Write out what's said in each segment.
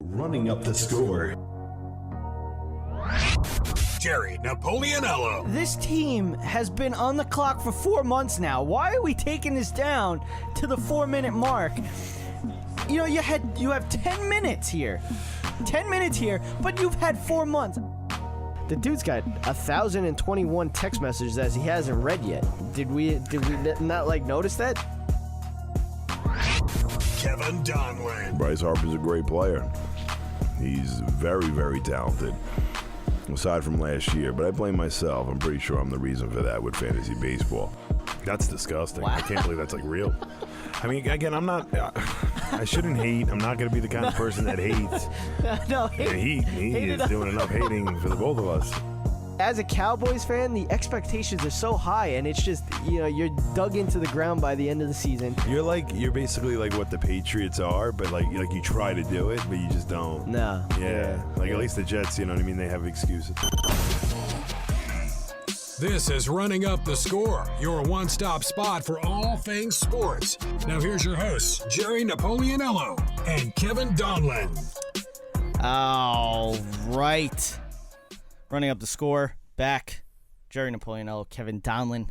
Running up the score. Jerry Napoleonello. This team has been on the clock for 4 months now. Why are we taking this down to the 4-minute mark? You know, you have 10 minutes here. 10 minutes here, but you've had 4 months. The dude's got 1,021 text messages that he hasn't read yet. Did we not notice that? Kevin Donlin. Bryce Harper's a great player. He's very, very talented. Aside from last year, but I blame myself. I'm pretty sure I'm the reason for that with fantasy baseball. That's disgusting. Wow. I can't believe that's real. I mean, again, I'm not. I shouldn't hate. I'm not going to be the kind of person that hates. No, He is doing enough hating for the both of us. As a Cowboys fan, the expectations are so high, and it's just, you're dug into the ground by the end of the season. You're basically like what the Patriots are, but you try to do it, but you just don't. No. Yeah. At least the Jets, you know what I mean? They have excuses. This is Running Up the Score, your one-stop spot for all things sports. Now here's your hosts, Jerry Napoleonello and Kevin Donlin. All right. Running up the score. Back. Jerry Napoleonello, Kevin Donlin.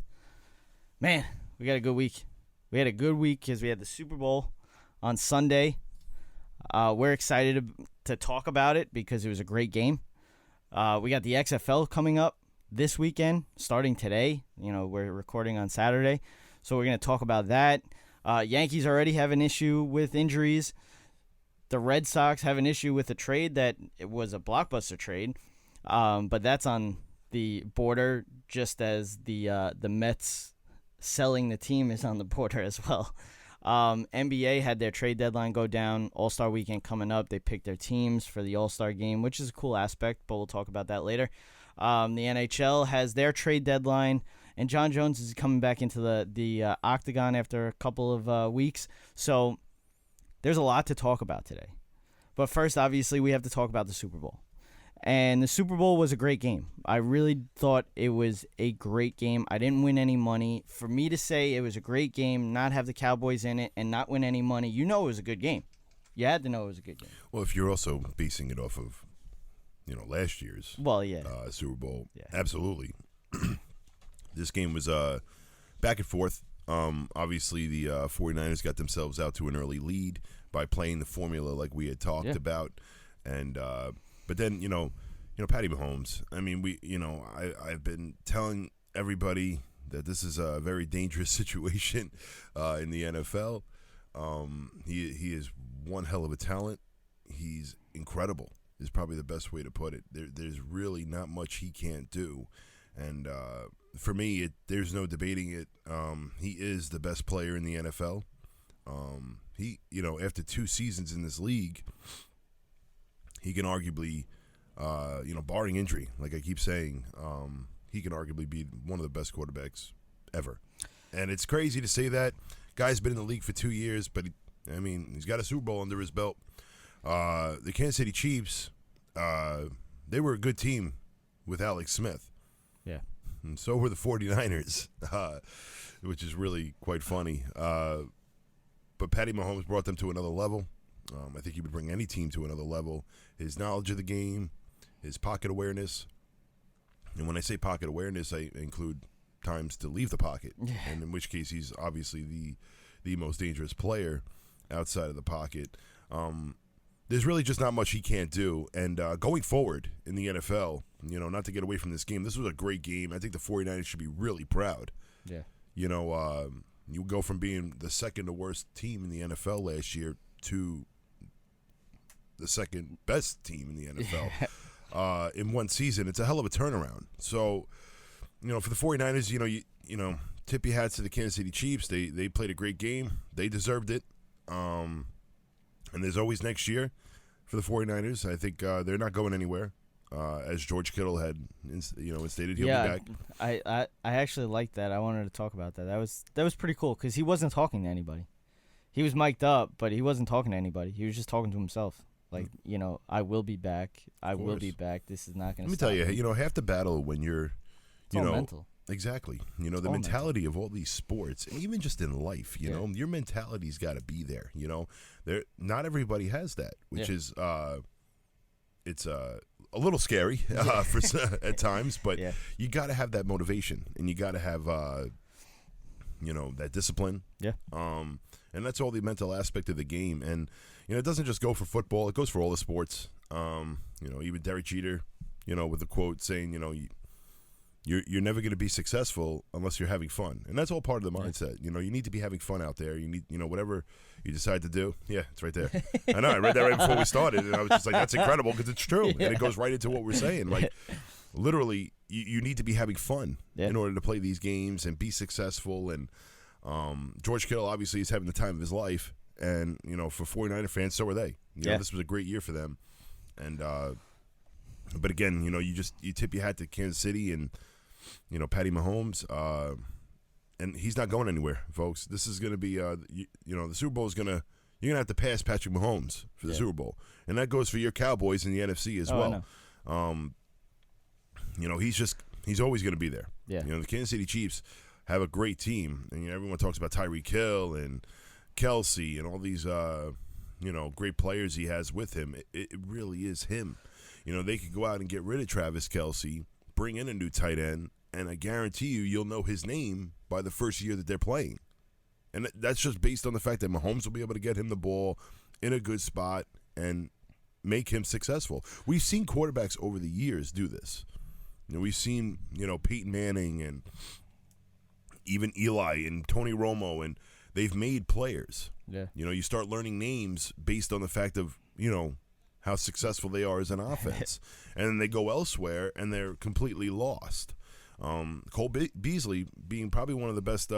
Man, we got a good week. We had a good week because we had the Super Bowl on Sunday. We're excited to talk about it because it was a great game. We got the XFL coming up this weekend, starting today. We're recording on Saturday, so we're going to talk about that. Yankees already have an issue with injuries. The Red Sox have an issue with a trade that it was a blockbuster trade, but that's on the border, just as the Mets selling the team is on the border as well. NBA had their trade deadline go down. All-Star weekend coming up. They picked their teams for the All-Star game, which is a cool aspect, but we'll talk about that later. The NHL has their trade deadline, and John Jones is coming back into the octagon after a couple of weeks. So there's a lot to talk about today. But first, obviously, we have to talk about the Super Bowl. And the Super Bowl was a great game. I really thought it was a great game. I didn't win any money. For me to say it was a great game, not have the Cowboys in it, and not win any money, it was a good game. You had to know it was a good game. Well, if you're also basing it off of, last year's Super Bowl, absolutely. This game was back and forth. Obviously, the 49ers got themselves out to an early lead by playing the formula like we had talked about. And but then, Patty Mahomes. I mean, I've been telling everybody that this is a very dangerous situation in the NFL. He is one hell of a talent. He's incredible is probably the best way to put it. There's really not much he can't do. And for me, there's no debating it. He is the best player in the NFL. He, after 2 seasons in this league, he can arguably, barring injury, like I keep saying, he can arguably be one of the best quarterbacks ever. And it's crazy to say that. Guy's been in the league for 2 years, but he's got a Super Bowl under his belt. The Kansas City Chiefs, they were a good team with Alex Smith. Yeah. And so were the 49ers, which is really quite funny. But Patty Mahomes brought them to another level. I think he would bring any team to another level. His knowledge of the game, his pocket awareness. And when I say pocket awareness, I include times to leave the pocket, and in which case he's obviously the most dangerous player outside of the pocket. There's really just not much he can't do. And going forward in the NFL, not to get away from this game, this was a great game. I think the 49ers should be really proud. Yeah. You go from being the second to worst team in the NFL last year to the second best team in the NFL in one season. It's a hell of a turnaround. So, for the 49ers, you tip your hats to the Kansas City Chiefs. They played a great game. They deserved it. And there's always next year for the 49ers. I think they're not going anywhere. As George Kittle had, stated, he'll be back. I actually liked that. I wanted to talk about that. That was pretty cool because he wasn't talking to anybody. He was mic'd up, but he wasn't talking to anybody. He was just talking to himself. Like, I will be back. I will be back. This is not going to stop. Let me tell you, half the battle when you're, it's all mental. Exactly. You know, the mentality of all these sports, even just in life, you know, your mentality's got to be there. You know, not everybody has that, which is it's a little scary for at times, but you got to have that motivation, and you got to have you know, that discipline. Yeah. And that's all the mental aspect of the game, and you know, it doesn't just go for football; it goes for all the sports. You know, even Derek Jeter, you know, with a quote saying, you know, You're never going to be successful unless you're having fun, and that's all part of the mindset. You know, you need to be having fun out there. You need, you know, whatever you decide to do. Yeah, it's right there. I know. I read that right before we started, and I was just like, "That's incredible," because it's true, and it goes right into what we're saying. Like, literally, you need to be having fun in order to play these games and be successful. And George Kittle obviously is having the time of his life, and you know, for 49er fans, so are they. You know, this was a great year for them, and but again, you know, you tip your hat to Kansas City and. You know, Patty Mahomes, and he's not going anywhere, folks. This is going to be, you know, the Super Bowl is you're going to have to pass Patrick Mahomes for the Super Bowl. And that goes for your Cowboys in the NFC as well. You know, he's always going to be there. Yeah. You know, the Kansas City Chiefs have a great team. And you know, everyone talks about Tyreek Hill and Kelsey and all these, you know, great players he has with him. It really is him. You know, they could go out and get rid of Travis Kelsey, bring in a new tight end, and I guarantee you'll know his name by the first year that they're playing. And that's just based on the fact that Mahomes will be able to get him the ball in a good spot and make him successful. We've seen quarterbacks over the years do this. You know, we've seen, you know, Peyton Manning and even Eli and Tony Romo, and they've made players. Yeah. You know, you start learning names based on the fact of, you know, how successful they are as an offense. And then they go elsewhere, and they're completely lost. Cole Beasley being probably one of the best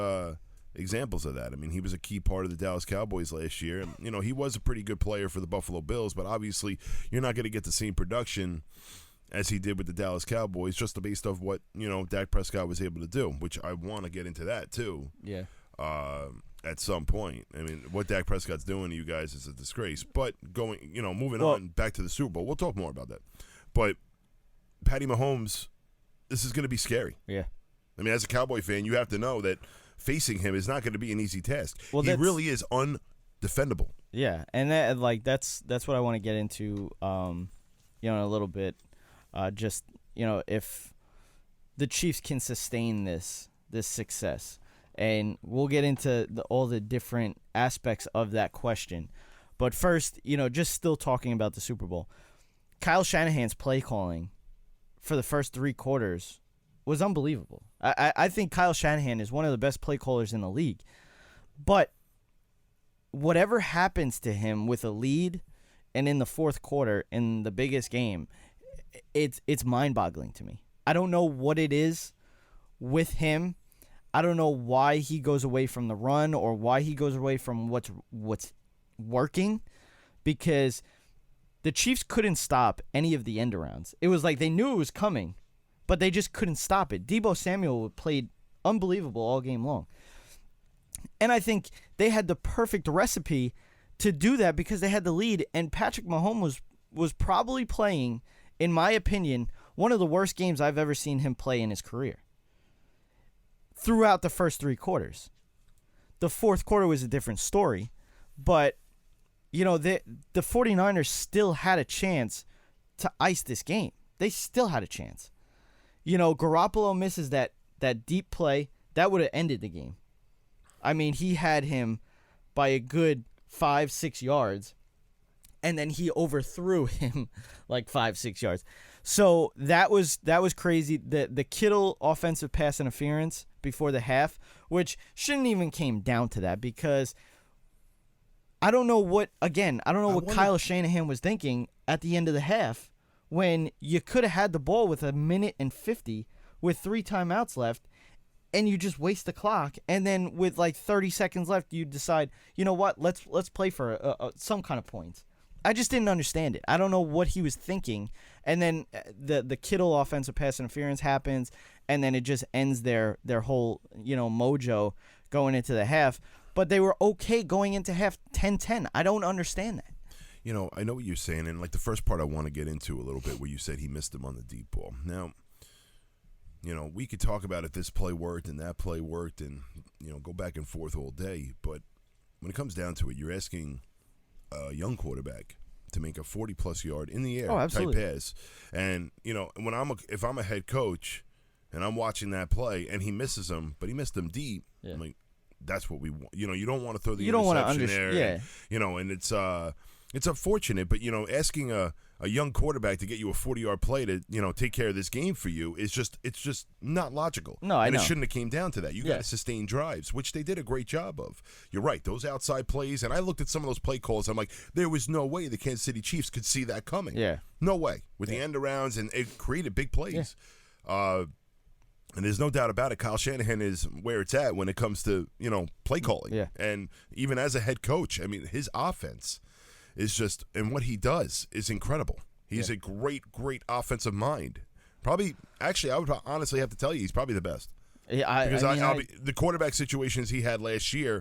examples of that. I mean, he was a key part of the Dallas Cowboys last year. And, you know, he was a pretty good player for the Buffalo Bills, but obviously you're not going to get the same production as he did with the Dallas Cowboys just based off what, you know, Dak Prescott was able to do, which I want to get into that too. Yeah. At some point. I mean, what Dak Prescott's doing to you guys is a disgrace. But going, you know, moving on back to the Super Bowl, we'll talk more about that. But Patty Mahomes, this is going to be scary. Yeah. I mean, as a Cowboy fan, you have to know that facing him is not going to be an easy task. Well, he really is undefendable. Yeah, and that's what I want to get into, you know, in a little bit. Just, you know, if the Chiefs can sustain this success. And we'll get into all the different aspects of that question. But first, you know, just still talking about the Super Bowl. Kyle Shanahan's play calling for the first 3 quarters was unbelievable. I think Kyle Shanahan is one of the best play callers in the league. But whatever happens to him with a lead and in the fourth quarter in the biggest game, it's mind-boggling to me. I don't know what it is with him. I don't know why he goes away from the run or why he goes away from what's working, because the Chiefs couldn't stop any of the end arounds. It was like they knew it was coming, but they just couldn't stop it. Deebo Samuel played unbelievable all game long. And I think they had the perfect recipe to do that because they had the lead, and Patrick Mahomes was probably playing, in my opinion, one of the worst games I've ever seen him play in his career. Throughout the first 3 quarters. The fourth quarter was a different story, but, you know, the 49ers still had a chance to ice this game. They still had a chance. You know, Garoppolo misses that deep play. That would have ended the game. I mean, he had him by a good 5-6 yards, and then he overthrew him like 5-6 yards. So that was crazy. The Kittle offensive pass interference before the half, which shouldn't even came down to that, because I don't know what Kyle Shanahan was thinking at the end of the half when you could have had the ball with 1:50 with 3 timeouts left, and you just waste the clock, and then with like 30 seconds left, you decide, you know what, let's play for some kind of points. I just didn't understand it. I don't know what he was thinking. And then the Kittle offensive pass interference happens, and then it just ends their whole, you know, mojo going into the half. But they were okay going into half 10-10. I don't understand that. You know, I know what you're saying, and like the first part I want to get into a little bit where you said he missed him on the deep ball. Now, we could talk about if this play worked and that play worked and, go back and forth all day. But when it comes down to it, you're asking a young quarterback to make a 40-plus yard in the air type pass. And, if I'm a head coach and I'm watching that play and he misses them, but he missed them deep, I'm like, that's what we want. You don't want to throw the interception there. Yeah. And it's unfortunate, but, asking a young quarterback to get you a 40-yard play to, take care of this game for you it's just not logical. No, I know. And it shouldn't have came down to that. You got to sustain drives, which they did a great job of. You're right. Those outside plays, and I looked at some of those play calls. I'm like, there was no way the Kansas City Chiefs could see that coming. Yeah. No way. With the end arounds, and it created big plays. Yeah. And there's no doubt about it. Kyle Shanahan is where it's at when it comes to, play calling. Yeah. And even as a head coach, I mean, his offense is just, and what he does is incredible. He's a great, great offensive mind. Probably, actually, I would honestly have to tell you, he's probably the best. Yeah, because the quarterback situations he had last year,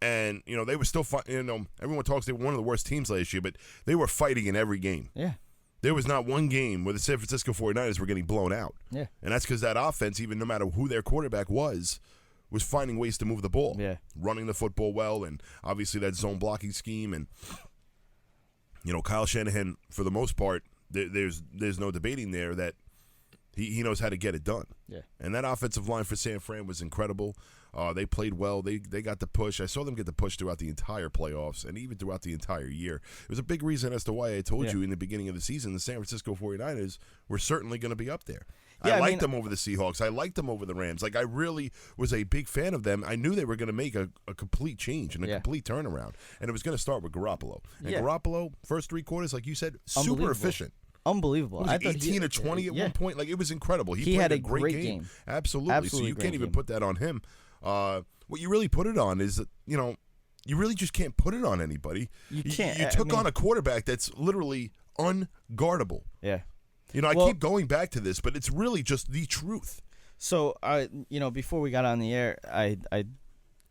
and, they were still fighting. Everyone talks they were one of the worst teams last year, but they were fighting in every game. Yeah. There was not one game where the San Francisco 49ers were getting blown out. Yeah. And that's because that offense, even no matter who their quarterback was finding ways to move the ball. Yeah. Running the football well, and obviously that zone blocking scheme. And, Kyle Shanahan, for the most part, there's no debating there that he knows how to get it done. Yeah. And that offensive line for San Fran was incredible. They played well. They got the push. I saw them get the push throughout the entire playoffs and even throughout the entire year. It was a big reason as to why I told you in the beginning of the season the San Francisco 49ers were certainly going to be up there. Yeah, I liked them over the Seahawks. I liked them over the Rams. Like, I really was a big fan of them. I knew they were going to make a complete change and a complete turnaround. And it was going to start with Garoppolo. And Garoppolo, first 3 quarters, like you said, super efficient. Unbelievable. I thought 18 or 20 at one point. Like, it was incredible. He played had a great game. Absolutely. So you can't even put that on him. What you really put it on is that, you really just can't put it on anybody. You can't. You took on a quarterback that's literally unguardable. Yeah. I keep going back to this, but it's really just the truth. So, before we got on the air, I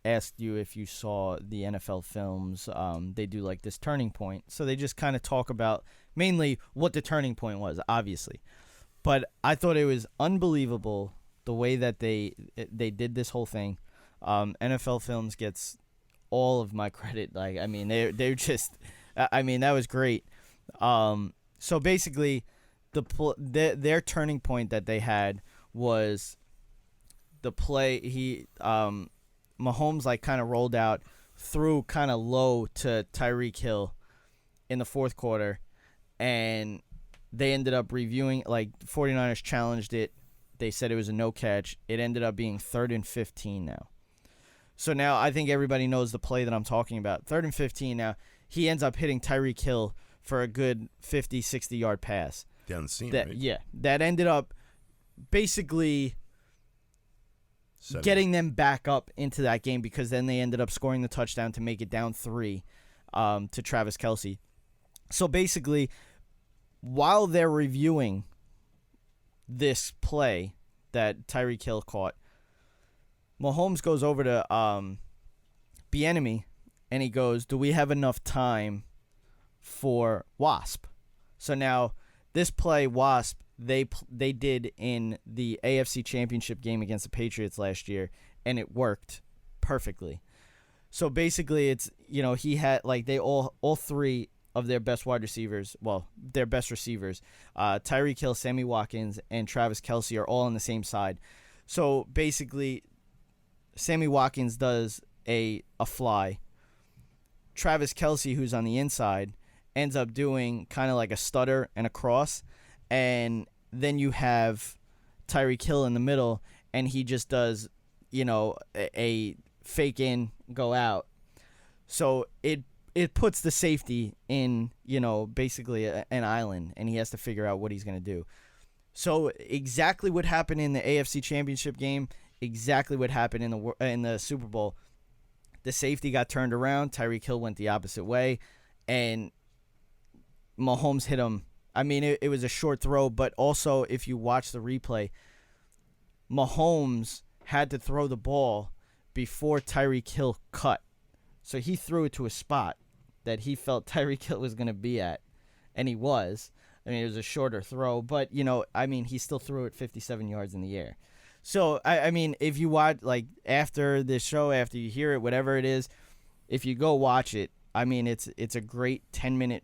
asked you if you saw the NFL films. They do like this turning point. So they just kind of talk about mainly what the turning point was, obviously. But I thought it was unbelievable the way that they did this whole thing. NFL Films gets all of my credit. Like, I mean, they're just, I mean, that was great. So basically, their turning point that they had was the play. Mahomes like kind of rolled out, threw kind of low to Tyreek Hill in the fourth quarter, and they ended up reviewing. Like, 49ers challenged it. They said it was a no catch. It ended up being 3rd and 15 now. So now I think everybody knows the play that I'm talking about. 3rd and 15 now. He ends up hitting Tyreek Hill for a good 50, 60-yard pass. Down the seam, right? Yeah. That ended up basically getting them back up into that game, because then they ended up scoring the touchdown to make it down 3 to Travis Kelce. So basically, while they're reviewing this play that Tyreek Hill caught, Mahomes goes over to Bieniemy, and he goes, "Do we have enough time for Wasp?" So now this play, Wasp, they did in the AFC Championship game against the Patriots last year, and it worked perfectly. So basically, it's, he had, like, they all 3 of their best wide receivers, well, their best receivers, Tyreek Hill, Sammy Watkins, and Travis Kelce are all on the same side. So basically, Sammy Watkins does a fly. Travis Kelce, who's on the inside, ends up doing kind of like a stutter and a cross. And then you have Tyreek Hill in the middle, and he just does, a fake in, go out. So it puts the safety in, basically an island, and he has to figure out what he's going to do. So exactly what happened in the AFC Championship game, exactly what happened in the Super Bowl. The safety got turned around. Tyreek Hill went the opposite way, and Mahomes hit him. I mean, it was a short throw, but also if you watch the replay, Mahomes had to throw the ball before Tyreek Hill cut. So he threw it to a spot that he felt Tyreek Hill was going to be at, and he was. I mean, it was a shorter throw, but, he still threw it 57 yards in the air. So, I mean, if you watch, like, after this show, after you hear it, whatever it is, if you go watch it, I mean, it's a great 10-minute,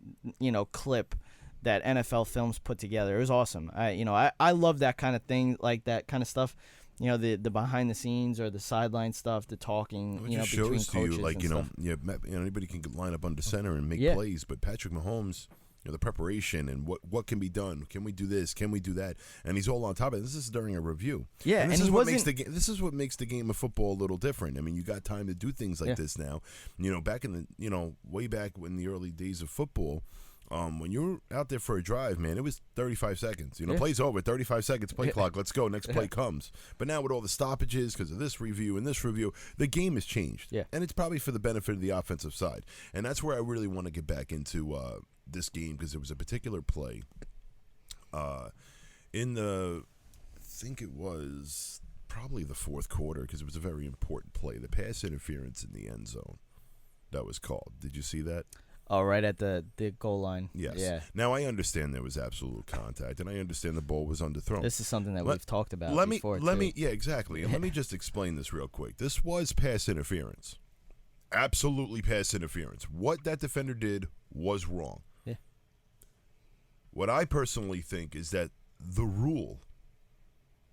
clip that NFL Films put together. It was awesome. I love that kind of thing, like that kind of stuff. The behind the scenes or the sideline stuff, the talking, between coaches to you, like, stuff. anybody can line up under center and make plays, but Patrick Mahomes, the preparation and what can be done. Can we do this? Can we do that? And he's all on top of it. This is during a review. Yeah, and this is what makes the game of football a little different. I mean, you got time to do things like this now. Back in the way back in the early days of football, when you were out there for a drive, man, it was 35 seconds. Play's over, 35 seconds, play clock, let's go, next play comes. But now with all the stoppages because of this review and this review, the game has changed. Yeah. And it's probably for the benefit of the offensive side. And that's where I really want to get back into this game, because there was a particular play I think it was probably the fourth quarter, because it was a very important play, the pass interference in the end zone that was called. Did you see that? Oh, right at the goal line. Yes. Yeah. Now, I understand there was absolute contact, and I understand the ball was underthrown. This is something that we've talked about before, Yeah, exactly. And let me just explain this real quick. This was pass interference. Absolutely pass interference. What that defender did was wrong. Yeah. What I personally think is that the rule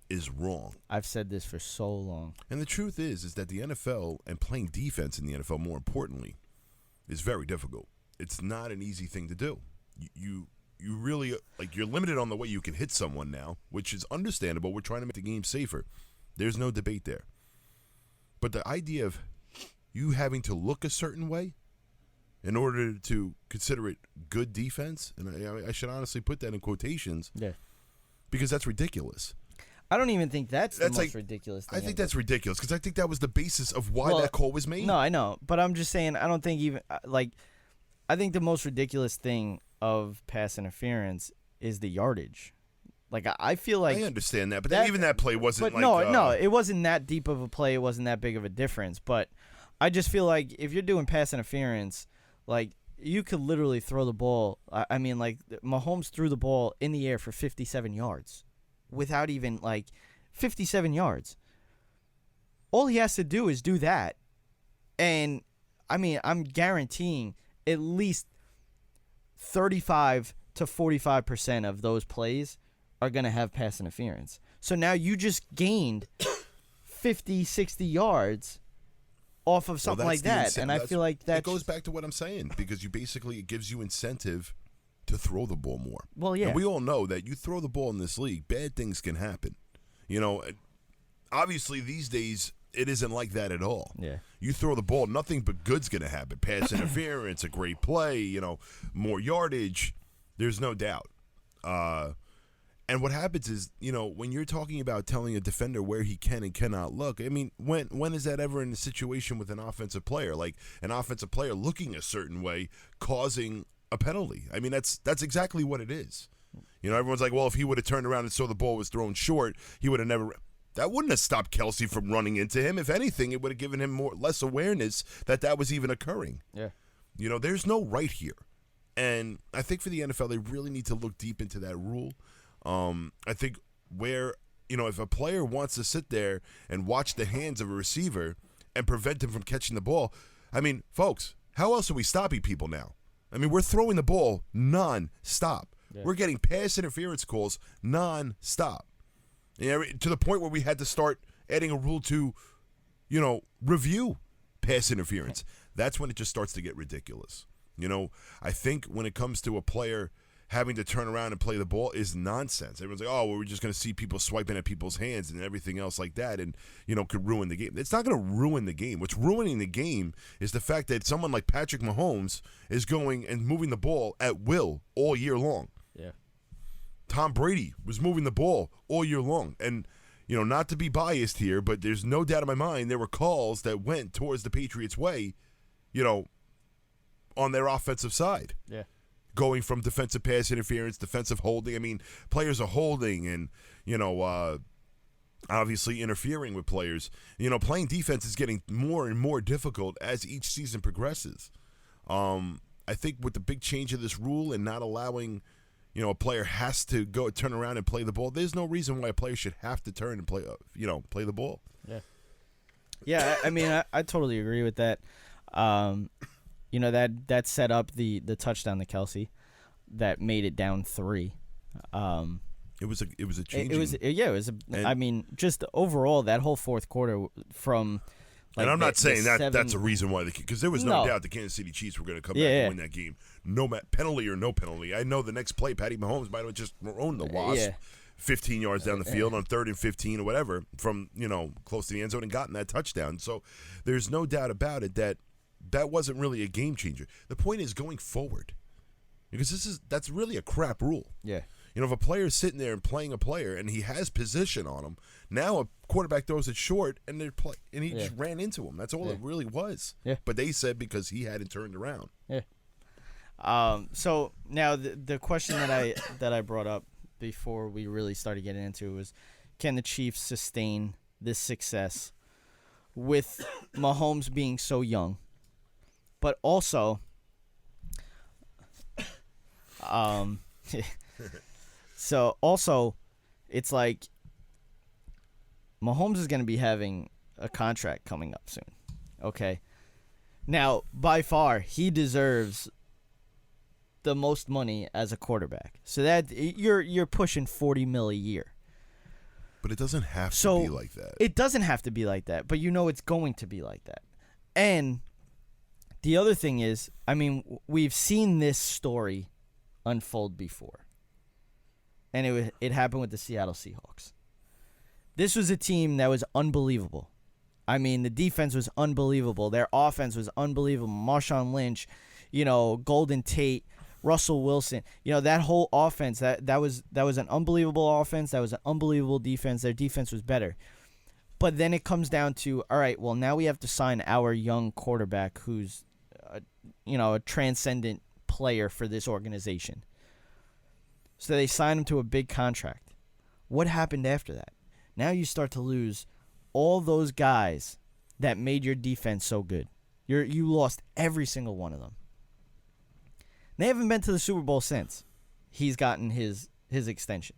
is wrong. I've said this for so long. And the truth is that the NFL, and playing defense in the NFL more importantly, is very difficult. It's not an easy thing to do. You really, like, you're limited on the way you can hit someone now, which is understandable. We're trying to make the game safer. There's no debate there. But the idea of you having to look a certain way in order to consider it good defense, and I should honestly put that in quotations, because that's ridiculous. I don't even think that's the most ridiculous thing. I think that's ridiculous, because I think that was the basis of why that call was made. No, I know. But I'm just saying, I don't think even, I think the most ridiculous thing of pass interference is the yardage. Like, I feel like... I understand that, but even that play wasn't No, it wasn't that deep of a play. It wasn't that big of a difference. But I just feel like if you're doing pass interference, like, you could literally throw the ball. I mean, like, Mahomes threw the ball in the air for 57 yards. Without even, 57 yards. All he has to do is do that. And, I mean, I'm guaranteeing at least 35 to 45% of those plays are going to have pass interference. So now you just gained 50, 60 yards off of something like that. And I feel like that goes back to what I'm saying, because it gives you incentive to throw the ball more. Well, yeah. And we all know that you throw the ball in this league, bad things can happen. Obviously these days it isn't like that at all. Yeah. You throw the ball, nothing but good's going to happen. Pass interference, a great play, more yardage. There's no doubt. And what happens is, when you're talking about telling a defender where he can and cannot look, I mean, when is that ever in a situation with an offensive player? Like an offensive player looking a certain way causing a penalty. I mean, that's exactly what it is. Everyone's like, well, if he would have turned around and saw the ball was thrown short, he would have never. That wouldn't have stopped Kelsey from running into him. If anything, it would have given him less awareness that was even occurring. Yeah. There's no right here. And I think for the NFL, they really need to look deep into that rule. I think where, if a player wants to sit there and watch the hands of a receiver and prevent him from catching the ball, I mean, folks, how else are we stopping people now? I mean, we're throwing the ball non-stop. Yeah. We're getting pass interference calls non-stop. To the point where we had to start adding a rule to, review pass interference. That's when it just starts to get ridiculous. I think when it comes to a player having to turn around and play the ball is nonsense. Everyone's like, oh, well, we're just going to see people swiping at people's hands and everything else like that, and, could ruin the game. It's not going to ruin the game. What's ruining the game is the fact that someone like Patrick Mahomes is going and moving the ball at will all year long. Yeah. Tom Brady was moving the ball all year long. And, not to be biased here, but there's no doubt in my mind there were calls that went towards the Patriots' way, on their offensive side. Yeah. Going from defensive pass interference, defensive holding. I mean, players are holding and, obviously interfering with players. Playing defense is getting more and more difficult as each season progresses. I think with the big change of this rule and not allowing, a player has to turn around and play the ball. There's no reason why a player should have to turn and play the ball. Yeah. Yeah, I mean, I totally agree with that. That set up the touchdown to Kelsey that made it down 3. It was a change. I mean, just overall that whole fourth quarter from. And I'm not saying that's a reason why because there was no doubt the Kansas City Chiefs were going to come back and win that game, no penalty or no penalty. I know the next play, Patty Mahomes might have just owned the Wasp 15 yards down the field on 3rd and 15 or whatever from close to the end zone and gotten that touchdown. So there's no doubt about it that wasn't really a game changer. The point is going forward, because that's really a crap rule. Yeah. If a player is sitting there and playing a player and he has position on him, now a quarterback throws it short and he just ran into him. That's all it really was. Yeah. But they said because he hadn't turned around. Yeah. So now the question that I brought up before we really started getting into it was, can the Chiefs sustain this success with Mahomes being so young, but also So also, it's like Mahomes is going to be having a contract coming up soon. Okay. Now, by far, he deserves the most money as a quarterback. So that you're pushing $40 million a year. But it doesn't have to be like that. It doesn't have to be like that, but it's going to be like that. And the other thing is, I mean, we've seen this story unfold before. And it happened with the Seattle Seahawks. This was a team that was unbelievable. I mean, the defense was unbelievable. Their offense was unbelievable. Marshawn Lynch, Golden Tate, Russell Wilson. That whole offense, that was an unbelievable offense. That was an unbelievable defense. Their defense was better. But then it comes down to, all right, well, now we have to sign our young quarterback who's, a transcendent player for this organization. So they signed him to a big contract. What happened after that? Now you start to lose all those guys that made your defense so good. You lost every single one of them. They haven't been to the Super Bowl since he's gotten his extension.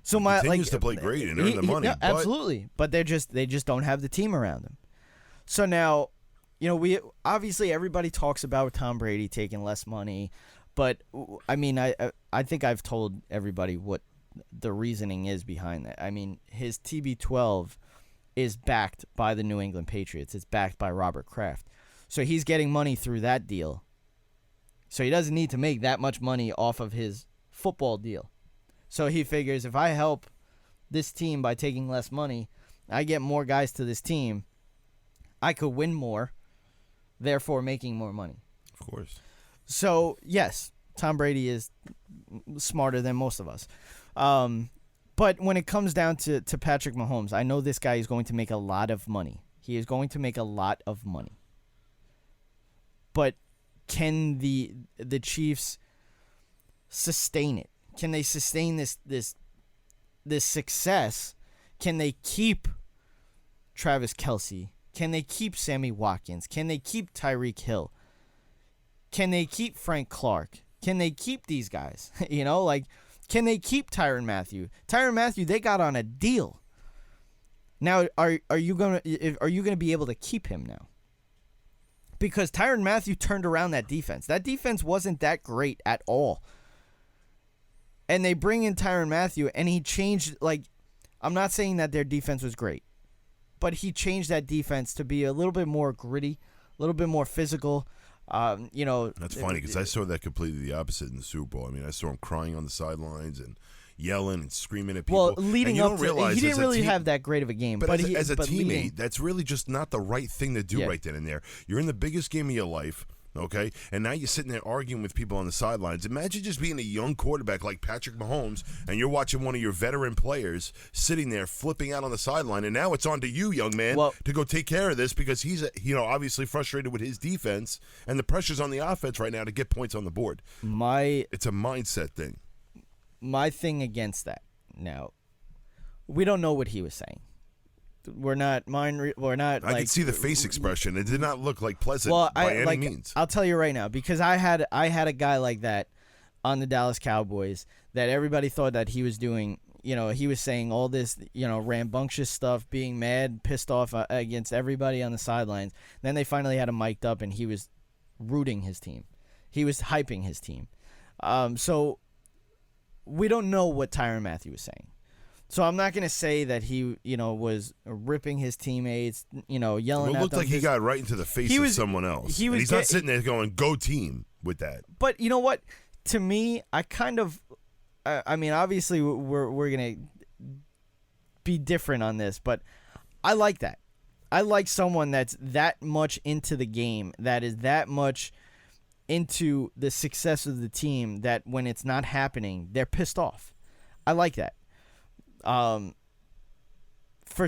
So he continues to play great and earn the money. Absolutely, but they just don't have the team around him. So now, we obviously everybody talks about Tom Brady taking less money. But, I mean, I think I've told everybody what the reasoning is behind that. I mean, his TB12 is backed by the New England Patriots. It's backed by Robert Kraft. So he's getting money through that deal. So he doesn't need to make that much money off of his football deal. So he figures if I help this team by taking less money, I get more guys to this team, I could win more, therefore making more money. Of course. So, yes, Tom Brady is smarter than most of us. But when it comes down to Patrick Mahomes, I know this guy is going to make a lot of money. He is going to make a lot of money. But can the Chiefs sustain it? Can they sustain this success? Can they keep Travis Kelce? Can they keep Sammy Watkins? Can they keep Tyreek Hill? Can they keep Frank Clark? Can they keep these guys? Can they keep Tyrann Mathieu? Tyrann Mathieu, they got on a deal. Now, are you gonna be able to keep him now? Because Tyrann Mathieu turned around that defense. That defense wasn't that great at all. And they bring in Tyrann Mathieu, and he changed. I'm not saying that their defense was great, but he changed that defense to be a little bit more gritty, a little bit more physical. That's funny because I saw that completely the opposite in the Super Bowl. I mean, I saw him crying on the sidelines and yelling and screaming at people. Well, leading up to he didn't really have that great of a game. But as a teammate, that's really just not the right thing to do right then and there. You're in the biggest game of your life. Okay, and now you're sitting there arguing with people on the sidelines. Imagine just being a young quarterback like Patrick Mahomes, and you're watching one of your veteran players sitting there flipping out on the sideline, and now it's on to you, young man, to go take care of this because he's obviously frustrated with his defense, and the pressure's on the offense right now to get points on the board. It's a mindset thing. My thing against that now, we don't know what he was saying. We're not. I could see the face expression. It did not look like pleasant by any means. I'll tell you right now because I had a guy like that on the Dallas Cowboys that everybody thought that he was doing. He was saying all this, rambunctious stuff, being mad, pissed off against everybody on the sidelines. Then they finally had him mic'd up, and he was rooting his team. He was hyping his team. So we don't know what Tyrann Mathieu was saying. So I'm not going to say that he, was ripping his teammates, yelling at them. It looked like he got right into the face of someone else. He's not sitting there going, go team with that. But you know what? To me, I kind of, obviously we're going to be different on this, but I like that. I like someone that's that much into the game, that is that much into the success of the team, that when it's not happening, they're pissed off. I like that. For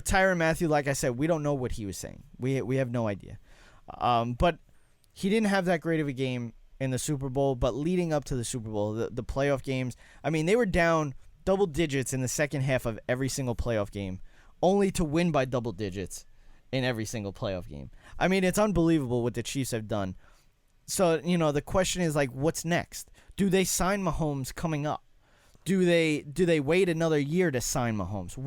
Tyrann Mathieu, like I said, we don't know what he was saying. We have no idea. But he didn't have that great of a game in the Super Bowl, but leading up to the Super Bowl, the playoff games, they were down double digits in the second half of every single playoff game, only to win by double digits in every single playoff game. It's unbelievable what the Chiefs have done. So, the question is, what's next? Do they sign Mahomes coming up? Do they wait another year to sign Mahomes?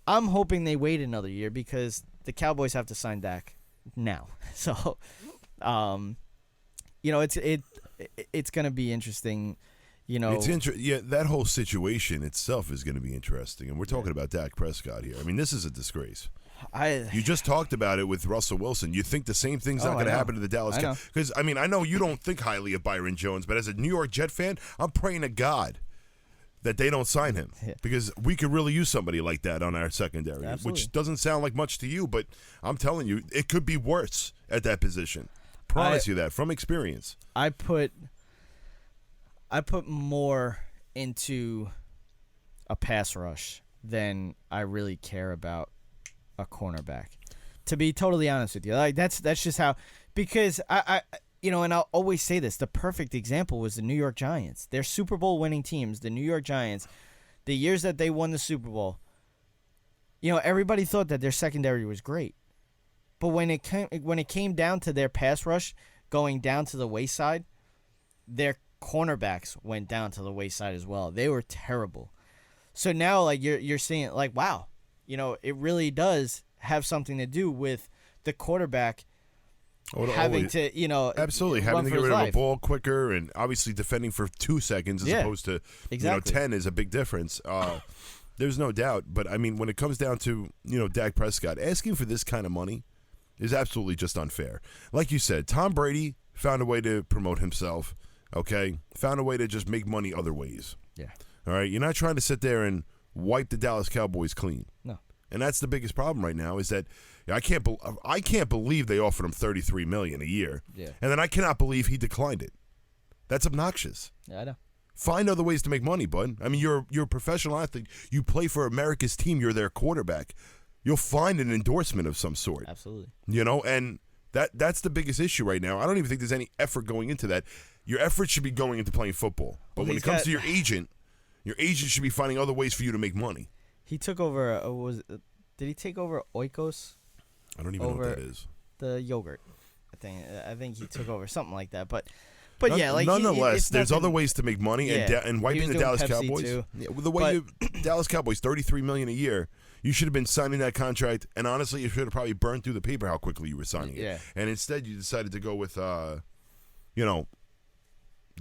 I'm hoping they wait another year because the Cowboys have to sign Dak now. So, it's going to be interesting. That whole situation itself is going to be interesting, and we're talking about Dak Prescott here. This is a disgrace. You just talked about it with Russell Wilson. You think the same thing's not going to happen to the Dallas Cowboys? Because, I know you don't think highly of Byron Jones, but as a New York Jet fan, I'm praying to God that they don't sign him because we could really use somebody like that on our secondary, which doesn't sound like much to you, but I'm telling you, it could be worse at that position. Promise you that from experience. I put more into a pass rush than I really care about a cornerback, to be totally honest with you. That's just how, because I and I'll always say this, the perfect example was the New York Giants. They're Super Bowl winning teams, the New York Giants, the years that they won the Super Bowl, everybody thought that their secondary was great. But when it came down to their pass rush going down to the wayside, their cornerbacks went down to the wayside as well. They were terrible. So now you're seeing wow, it really does have something to do with the quarterback having to, absolutely having to get rid of a ball quicker and obviously defending for 2 seconds as opposed to 10 is a big difference. There's no doubt. But when it comes down to Dak Prescott, asking for this kind of money is absolutely just unfair. Like you said, Tom Brady found a way to promote himself. Okay, found a way to just make money other ways. Yeah. All right, you're not trying to sit there and wipe the Dallas Cowboys clean. No. And that's the biggest problem right now is that I can't believe they offered him $33 million a year. Yeah. And then I cannot believe he declined it. That's obnoxious. Yeah, I know. Find other ways to make money, bud. You're a professional athlete. You play for America's team. You're their quarterback. You'll find an endorsement of some sort. Absolutely. And that's the biggest issue right now. I don't even think there's any effort going into that. Your effort should be going into playing football. But when it comes to your agent should be finding other ways for you to make money. He took over. Did he take over Oikos? I don't even know what that is. The yogurt. I think he took over something like that. But nonetheless, there's other ways to make money, and wiping the Dallas Pepsi Cowboys. Too. Yeah, the way Dallas Cowboys $33 million a year. You should have been signing that contract, and honestly, you should have probably burned through the paper how quickly you were signing it. Yeah. And instead, you decided to go with, the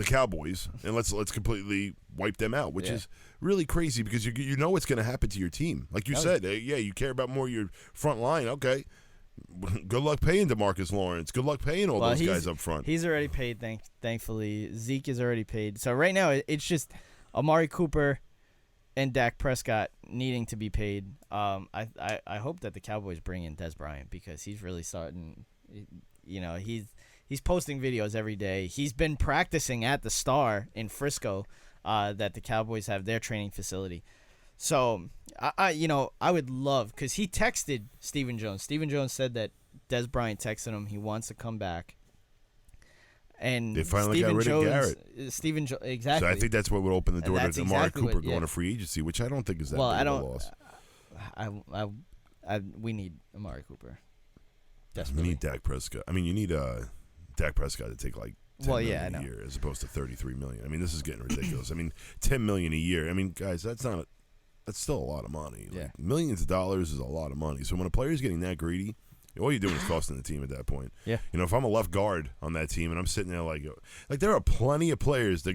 Cowboys, and let's completely wipe them out, which is really crazy because you know what's going to happen to your team. Like you said, you care about more your front line. Okay, good luck paying DeMarcus Lawrence. Good luck paying all those guys up front. He's already paid, thankfully. Zeke is already paid. So right now, it's just Amari Cooper and Dak Prescott needing to be paid. I hope that the Cowboys bring in Dez Bryant because he's really starting. He's posting videos every day. He's been practicing at the Star in Frisco, that the Cowboys have their training facility. So I would love because he texted Stephen Jones. Stephen Jones said that Dez Bryant texted him. He wants to come back. And they finally got rid of Garrett. Exactly. So I think that's what would open the door to Amari Cooper going to free agency, which I don't think is that big of a loss. We need Amari Cooper. Desperately. We need Dak Prescott. You need Dak Prescott to take like $10 million a year as opposed to $33 million. I mean, this is getting ridiculous. I mean, $10 million a year. I mean, guys, that's still a lot of money. Yeah. Like, millions of dollars is a lot of money. So when a player's getting that greedy, all you're doing is costing the team at that point. Yeah. You know, if I'm a left guard on that team and I'm sitting there like there are plenty of players the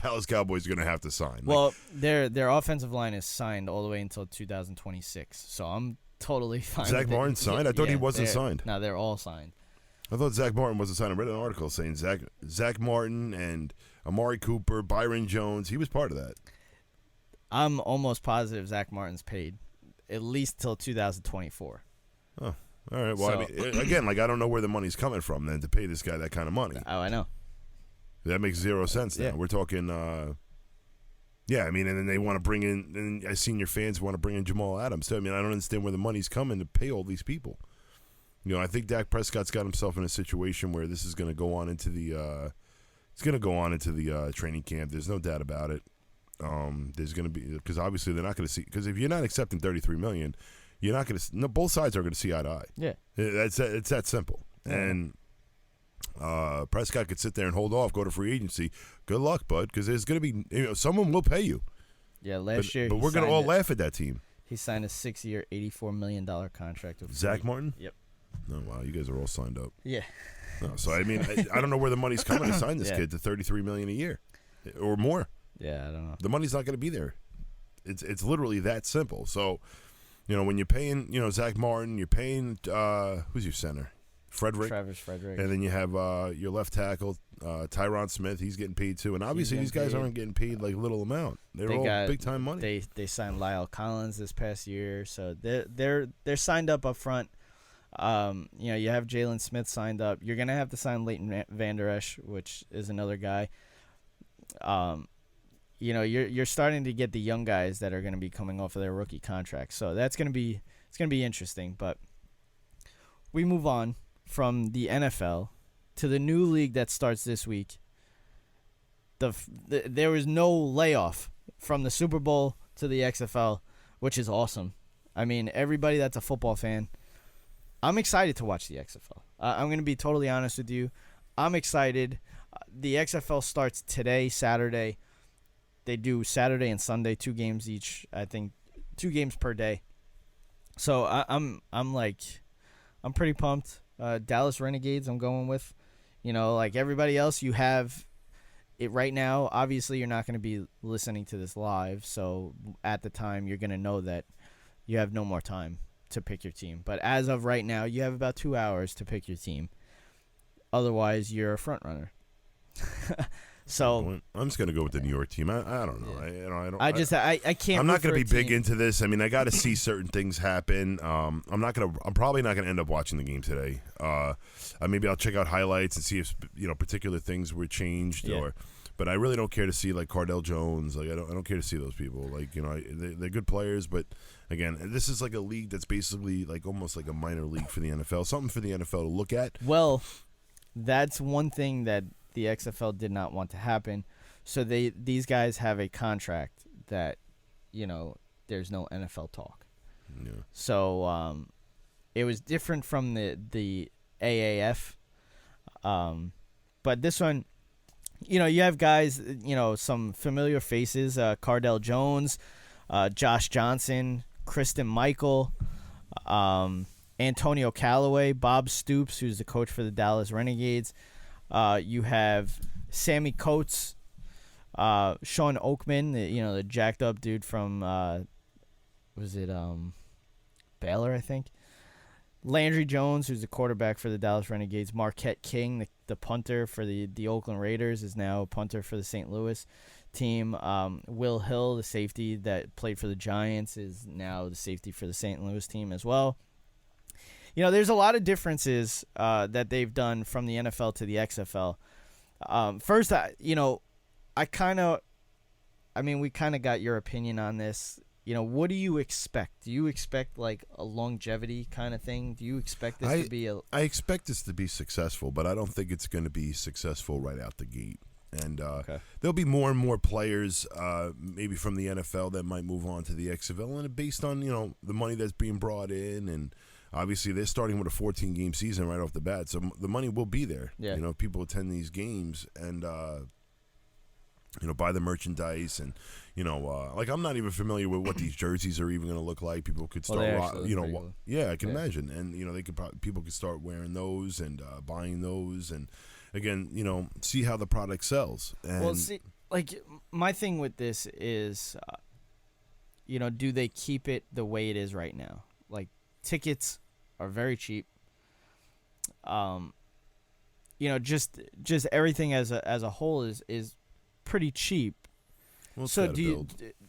Dallas Cowboys are going to have to sign. Well, their offensive line is signed all the way until 2026. So I'm totally fine. Zach Martin signed? I thought he wasn't signed. No, they're all signed. I thought Zach Martin wasn't signed. I read an article saying Zach Martin and Amari Cooper, Byron Jones, he was part of that. I'm almost positive Zach Martin's paid at least till 2024. Oh. All right. Well, I mean, again, I don't know where the money's coming from then to pay this guy that kind of money. Oh, I know. That makes zero sense now. Yeah. We're talking, I mean, and then they want to bring in, and I seen your fans want to bring in Jamal Adams. So, I mean, I don't understand where the money's coming to pay all these people. You know, I think Dak Prescott's got himself in a situation where this is going to go on into the, training camp. There's no doubt about it. There's going to be, because obviously they're not going to see, because if you're not accepting $33 million, you're not going to. No, both sides are going to see eye to eye. Yeah, it's that simple. Yeah. And Prescott could sit there and hold off, go to free agency. Good luck, bud, because there's going to be someone will pay you. Yeah, last year. But we're going to all laugh at that team. He signed a 6-year, $84 million contract with Zach Martin. Yep. Oh wow, you guys are all signed up. Yeah. No, so I mean, I don't know where the money's coming to sign this kid to $33 million a year or more. Yeah, I don't know. The money's not going to be there. It's literally that simple. So. You know, when you're paying, Zach Martin, you're paying, who's your center? Travis Frederick. And then you have your left tackle, Tyron Smith. He's getting paid too. And obviously these guys aren't getting paid like little amount. They're all big-time money. They signed Lyle Collins this past year. So they're signed up front. You have Jalen Smith signed up. You're going to have to sign Leighton Vander Esch, which is another guy. You're starting to get the young guys that are going to be coming off of their rookie contracts. So it's going to be interesting. But we move on from the NFL to the new league that starts this week. There was no layoff from the Super Bowl to the XFL, which is awesome. I mean, everybody that's a football fan, I'm excited to watch the XFL. I'm going to be totally honest with you. I'm excited. The XFL starts today, Saturday. They do Saturday and Sunday, 2 games each. I think 2 games per day. So I'm pretty pumped. Dallas Renegades, I'm going with. Like everybody else, you have it right now. Obviously, you're not going to be listening to this live. So at the time, you're going to know that you have no more time to pick your team. But as of right now, you have about 2 hours to pick your team. Otherwise, you're a front runner. So I'm just gonna go with the New York team. I don't know. Yeah. I can't. I'm not gonna be big into this. I mean, I got to see certain things happen. I'm probably not gonna end up watching the game today. Maybe I'll check out highlights and see if particular things were changed But I really don't care to see like Cardell Jones. Like I don't care to see those people. Like they're good players, but again, this is like a league that's basically like almost like a minor league for the NFL. Something for the NFL to look at. Well, that's one thing that the XFL did not want to happen. So these guys have a contract that, there's no NFL talk. Yeah. So it was different from the AAF. But this one, you have guys, some familiar faces, Cardell Jones, Josh Johnson, Kristen Michael, Antonio Callaway, Bob Stoops, who's the coach for the Dallas Renegades. You have Sammy Coates, Sean Oakman, the jacked up dude from Baylor, I think. Landry Jones, who's the quarterback for the Dallas Renegades. Marquette King, the punter for the Oakland Raiders, is now a punter for the St. Louis team. Will Hill, the safety that played for the Giants, is now the safety for the St. Louis team as well. There's a lot of differences that they've done from the NFL to the XFL. First, we kind of got your opinion on this. What do you expect? Do you expect like a longevity kind of thing? Do you expect this to be I expect this to be successful, but I don't think it's going to be successful right out the gate. And there'll be more and more players, maybe from the NFL, that might move on to the XFL, and based on the money that's being brought in and obviously they're starting with a 14-game season right off the bat, so the money will be there. Yeah. You know, if people attend these games and buy the merchandise and like I'm not even familiar with what these jerseys are even going to look like. People could start, I can imagine, and people could start wearing those and buying those, and again, see how the product sells. And well, see, like my thing with this is, do they keep it the way it is right now? Like tickets are very cheap. Just everything as a whole is pretty cheap. Well, so do you?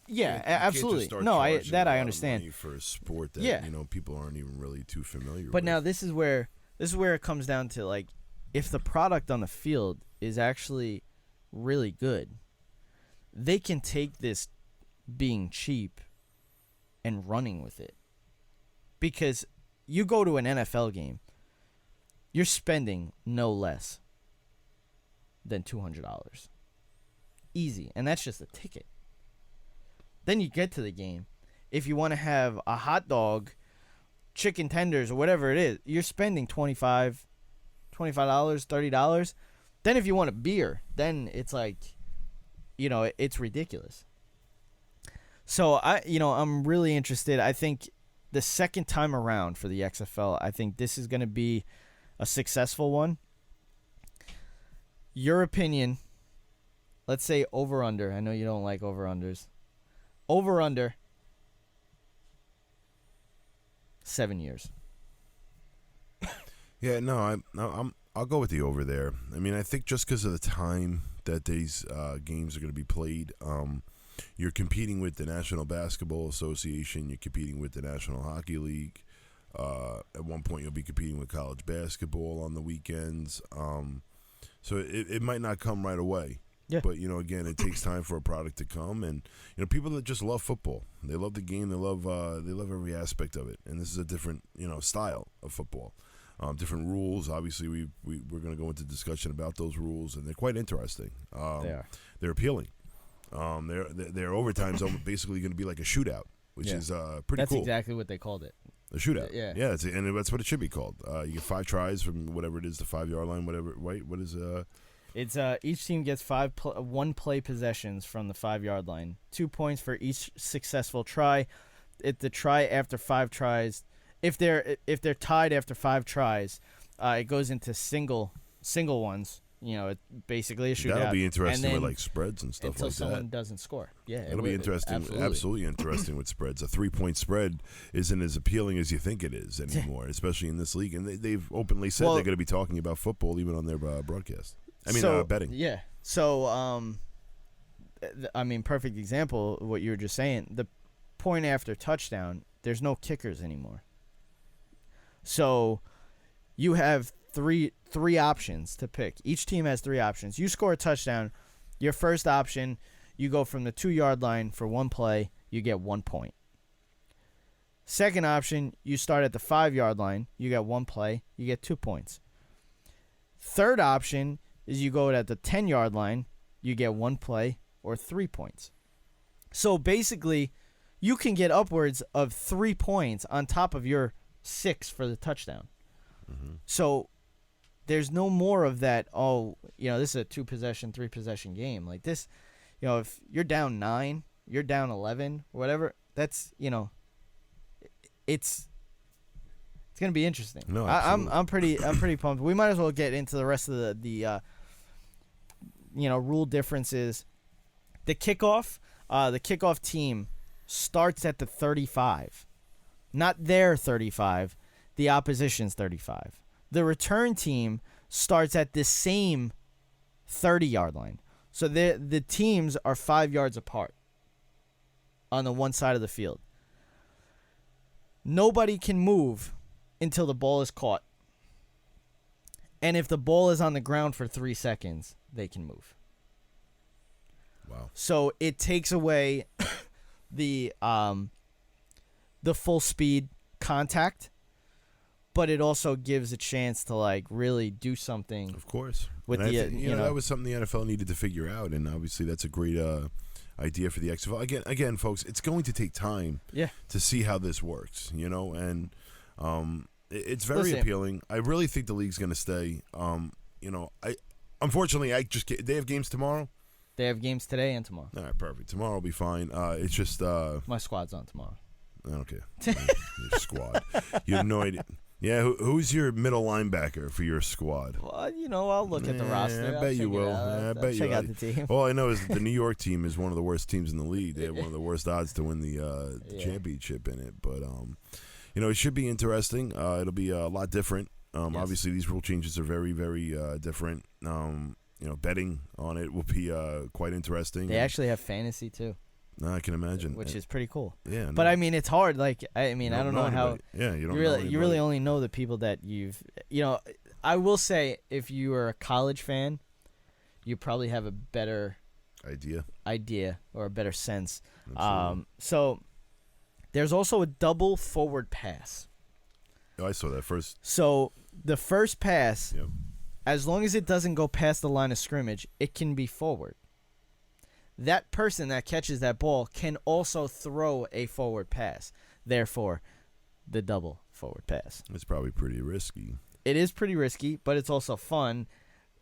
Yeah, absolutely. No, I understand. Money for a sport that people aren't even really too familiar with. But now this is where it comes down to, like, if the product on the field is actually really good, they can take this being cheap and running with it. Because you go to an NFL game, you're spending no less than $200. Easy. And that's just a ticket. Then you get to the game. If you want to have a hot dog, chicken tenders, or whatever it is, you're spending $25, $30. Then if you want a beer, then it's like, it's ridiculous. So I'm really interested. I think the second time around for the XFL, I think this is going to be a successful one. Your opinion, let's say over-under. I know you don't like over-unders. Over-under, 7 years. Yeah, no, I'll go with the over there. I mean, I think just because of the time that these games are going to be played, you're competing with the National Basketball Association. You're competing with the National Hockey League. At one point, you'll be competing with college basketball on the weekends. So it might not come right away. Yeah. But, again, it takes time for a product to come. And, people that just love football, they love the game. They love every aspect of it. And this is a different, style of football. Different rules. Obviously, we're going to go into discussion about those rules, and they're quite interesting. They are. They're appealing. Their overtime's basically going to be like a shootout, which is pretty cool. That's exactly what they called it. A shootout. Yeah. Yeah, and that's what it should be called. You get 5 tries from whatever it is, the 5-yard line, whatever. Right? What is It's each team gets 1 play possessions from the 5-yard line. 2 points for each successful try. If the try after 5 tries, if they're tied after 5 tries, it goes into single ones. It's basically a shootout. That'll be interesting with like spreads and stuff like that. Until someone doesn't score. Yeah, it'll be interesting. Absolutely interesting with spreads. A 3-point spread isn't as appealing as you think it is anymore, especially in this league. And they've openly said they're going to be talking about football even on their broadcast. I mean, betting. Yeah. So, perfect example of what you were just saying. The point after touchdown, there's no kickers anymore. So, you have three options to pick. Each team has 3 options. You score a touchdown. Your first option, you go from the 2-yard line for 1 play. You get 1 point. Second option, you start at the 5-yard line. You get 1 play. You get 2 points. Third option is you go at the 10-yard line. You get 1 play or 3 points. So basically, you can get upwards of 3 points on top of your 6 for the touchdown. Mm-hmm. So there's no more of that, this is a 2-possession, 3-possession game. Like this, if you're down 9, you're down 11, whatever, that's, it's going to be interesting. No, I'm pretty pumped. We might as well get into the rest of the rule differences. The kickoff team starts at the 35. Not their 35, the opposition's 35. The return team starts at the same 30-yard line. So the teams are 5 yards apart on the one side of the field. Nobody can move until the ball is caught. And if the ball is on the ground for 3 seconds, they can move. Wow. So it takes away the full speed contact, but it also gives a chance to like really do something. Of course. With and that was something the NFL needed to figure out, and obviously that's a great idea for the XFL. Again, folks, it's going to take time to see how this works, and It's very appealing. I really think the league's going to stay. Unfortunately, they have games tomorrow. They have games today and tomorrow. All right, perfect. Tomorrow will be fine. It's just my squad's on tomorrow. Okay, your squad. You have no idea. Yeah, who's your middle linebacker for your squad? Well, I'll look at the roster. I bet you will. I bet you will. Check out the team. All I know is that the New York team is one of the worst teams in the league. They have one of the worst odds to win the championship in it. But it should be interesting. It'll be a lot different. Yes. Obviously, these rule changes are very, very different. Betting on it will be quite interesting. They actually have fantasy too. I can imagine, which is pretty cool. Yeah, no. But I mean, it's hard. Like, I don't know how. Yeah, you really only know the people that you've. I will say, if you are a college fan, you probably have a better idea or a better sense. So there's also a double forward pass. Oh, I saw that first. So the first pass, as long as it doesn't go past the line of scrimmage, it can be forward. That person that catches that ball can also throw a forward pass. Therefore, the double forward pass. It's probably pretty risky. It is pretty risky, but it's also fun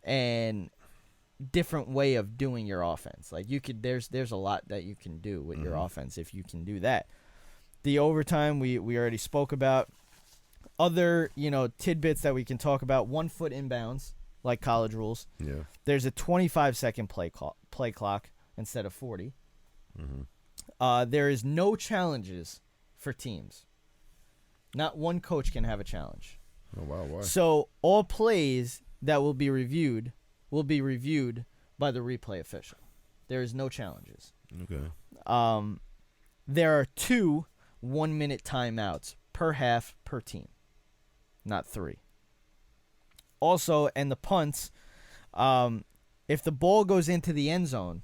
and different way of doing your offense. Like there's a lot that you can do with your offense if you can do that. The overtime we already spoke about. Other, tidbits that we can talk about. 1 foot inbounds, like college rules. Yeah. There's a 25-second play clock instead of 40. There is no challenges for teams. Not one coach can have a challenge. Oh, wow. Why? So all plays that will be reviewed by the replay official. There is no challenges. Okay. There are 2 1-minute timeouts per half per team. Not 3. Also, and the punts, if the ball goes into the end zone,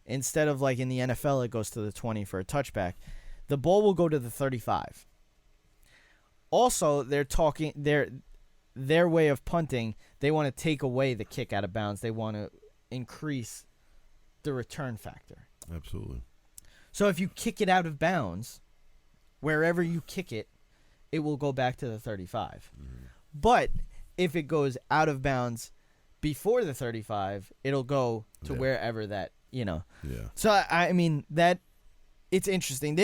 instead of like in the NFL, it goes to the 20 for a touchback, the ball will go to the 35. Also, they're talking their way of punting. They want to take away the kick out of bounds. They want to increase the return factor. Absolutely. So if you kick it out of bounds, wherever you kick it, it will go back to the 35. But if it goes out of bounds before the 35, it'll go to wherever that, Yeah. So, I mean, that it's interesting.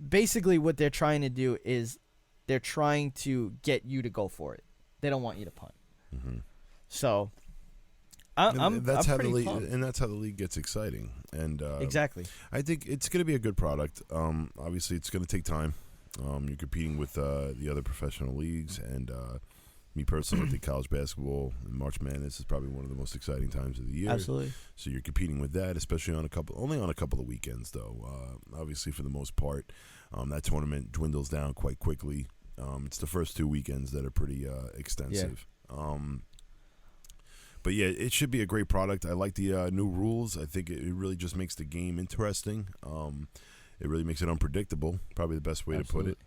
Basically, what they're trying to do is they're trying to get you to go for it. They don't want you to punt. So, that's how pretty pumped. And that's how the league gets exciting. And exactly. I think it's going to be a good product. Obviously, it's going to take time. You're competing with the other professional leagues, and me personally, I think college basketball and March Madness is probably one of the most exciting times of the year. Absolutely. So you're competing with that, especially only on a couple of weekends, though. Obviously, for the most part, that tournament dwindles down quite quickly. It's the first 2 weekends that are pretty extensive. Yeah. But yeah, it should be a great product. I like the new rules. I think it really just makes the game interesting. It really makes it unpredictable. Probably the best way to put it.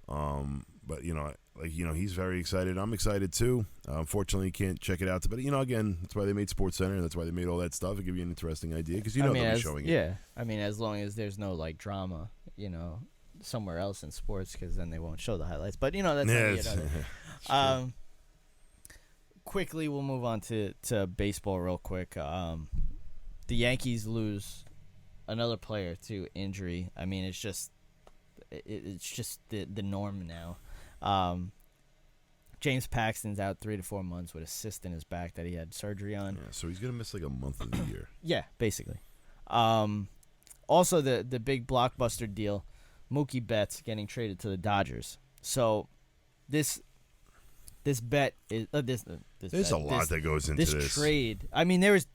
But he's very excited. I'm excited too. Unfortunately, can't check it out. But again, that's why they made Sports Center. That's why they made all that stuff. It give you an interesting idea because they'll be showing it. Yeah, I mean, as long as there's no drama, somewhere else in sports, because then they won't show the highlights. But that's quickly, we'll move on to baseball real quick. The Yankees lose another player to injury. I mean, it's just the norm now. James Paxton's out 3 to 4 months with a cyst in his back that he had surgery on. Yeah, so he's gonna miss like a month of the year. Yeah, basically. Also, the big blockbuster deal, Mookie Betts getting traded to the Dodgers. So this bet is there's a lot that goes into this trade. I mean, there's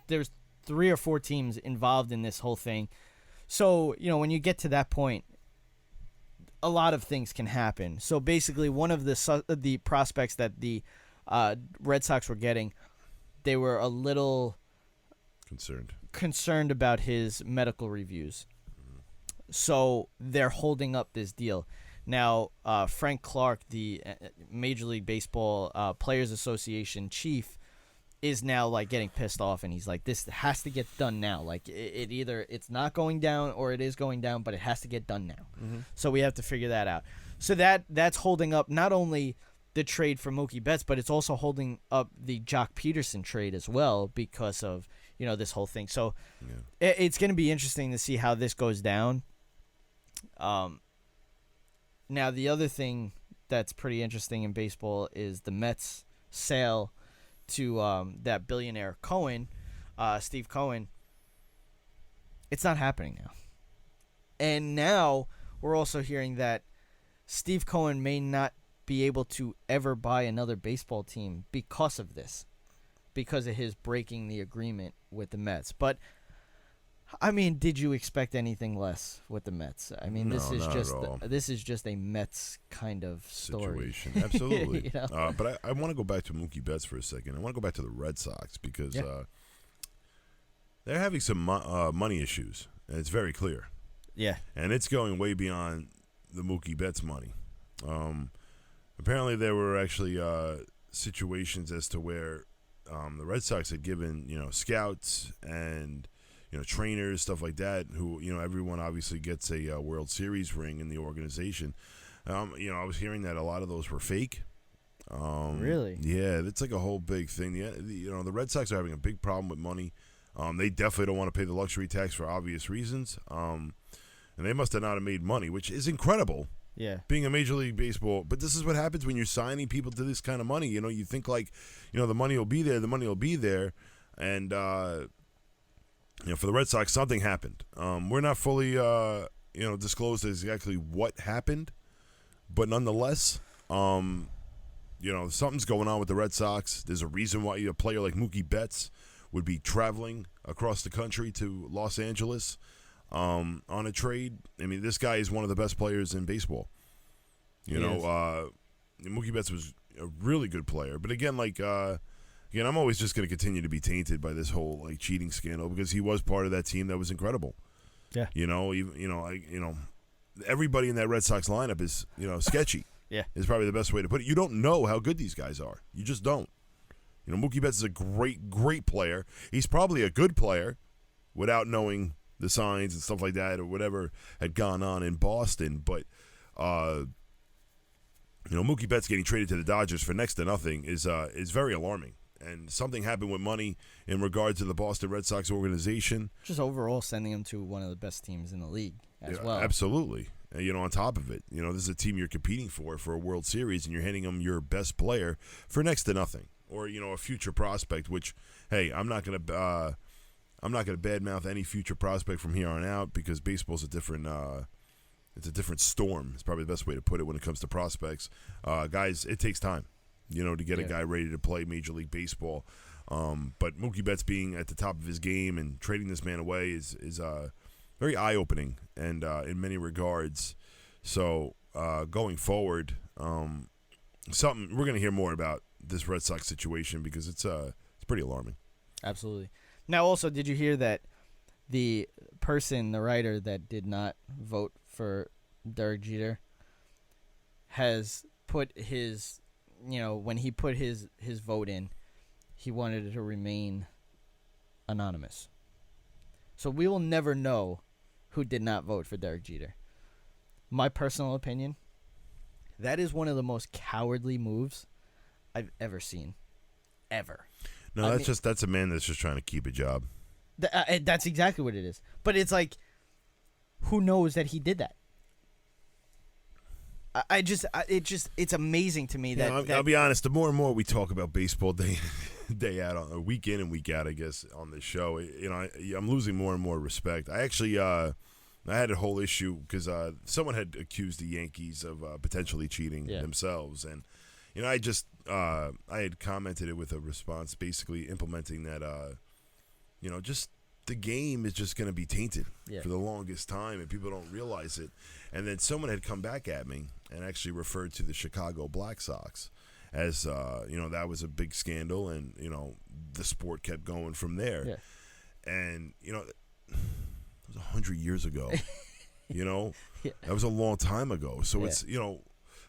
3 or 4 teams involved in this whole thing. So, when you get to that point, a lot of things can happen. So basically, one of the prospects that the Red Sox were getting, they were a little concerned about his medical reviews. So they're holding up this deal. Now, Frank Clark, the Major League Baseball Players Association chief, is now getting pissed off, and he's like, this has to get done now. It either it's not going down or it is going down, but it has to get done now. So we have to figure that out. So that's holding up not only the trade for Mookie Betts, but it's also holding up the Jock Peterson trade as well because of, this whole thing. So it's going to be interesting to see how this goes down. Now, the other thing that's pretty interesting in baseball is the Mets' sale to that billionaire Cohen, Steve Cohen. It's not happening now. And now we're also hearing that Steve Cohen may not be able to ever buy another baseball team because of this, because of his breaking the agreement with the Mets. But I mean, did you expect anything less with the Mets? I mean, this is just a Mets kind of story. Situation. Absolutely. But I want to go back to Mookie Betts for a second. I want to go back to the Red Sox because they're having some money issues, and it's very clear. Yeah. And it's going way beyond the Mookie Betts money. Apparently, there were actually situations as to where the Red Sox had given, scouts and trainers, stuff like that, who, everyone obviously gets a World Series ring in the organization. I was hearing that a lot of those were fake. Really? Yeah, it's like a whole big thing. The Red Sox are having a big problem with money. They definitely don't want to pay the luxury tax for obvious reasons. And they must have not made money, which is incredible. Yeah. Being a Major League Baseball. But this is what happens when you're signing people to this kind of money. You think like, the money will be there, And, for the Red Sox, something happened. We're not fully, disclosed exactly what happened. But nonetheless, something's going on with the Red Sox. There's a reason why a player like Mookie Betts would be traveling across the country to Los Angeles on a trade. I mean, this guy is one of the best players in baseball. Mookie Betts was a really good player. But again, I'm always just going to continue to be tainted by this whole cheating scandal because he was part of that team that was incredible. Yeah. Everybody in that Red Sox lineup is, sketchy. Yeah. Is probably the best way to put it. You don't know how good these guys are. You just don't. Mookie Betts is a great, great player. He's probably a good player without knowing the signs and stuff like that or whatever had gone on in Boston. But, Mookie Betts getting traded to the Dodgers for next to nothing is very alarming. And something happened with money in regard to the Boston Red Sox organization. Just overall sending him to one of the best teams in the league as well. Absolutely. On top of it, this is a team you're competing for a World Series, and you're handing them your best player for next to nothing. Or, a future prospect, which, hey, I'm not going to badmouth any future prospect from here on out because baseball's a different it's a different storm. It's probably the best way to put it when it comes to prospects. Guys, it takes time, to get a guy ready to play Major League Baseball. But Mookie Betts being at the top of his game and trading this man away is very eye-opening and in many regards. So going forward, something we're going to hear more about this Red Sox situation because it's pretty alarming. Absolutely. Now, also, did you hear that the writer that did not vote for Derek Jeter has put his, when he put his vote in, he wanted it to remain anonymous. So we will never know who did not vote for Derek Jeter. My personal opinion, that is one of the most cowardly moves I've ever seen. Ever. No, that's a man that's just trying to keep a job. That's exactly what it is. But it's like, who knows that he did that? It's amazing to me that. I'll be honest. The more and more we talk about baseball day out, on week in and week out, I guess on this show, I'm losing more and more respect. I actually, I had a whole issue because someone had accused the Yankees of potentially cheating themselves, and I had commented it with a response, basically implementing that, just the game is just going to be tainted for the longest time, and people don't realize it. And then someone had come back at me and actually referred to the Chicago Black Sox as, that was a big scandal, and, the sport kept going from there. Yeah. And, it was 100 years ago, that was a long time ago. So it's,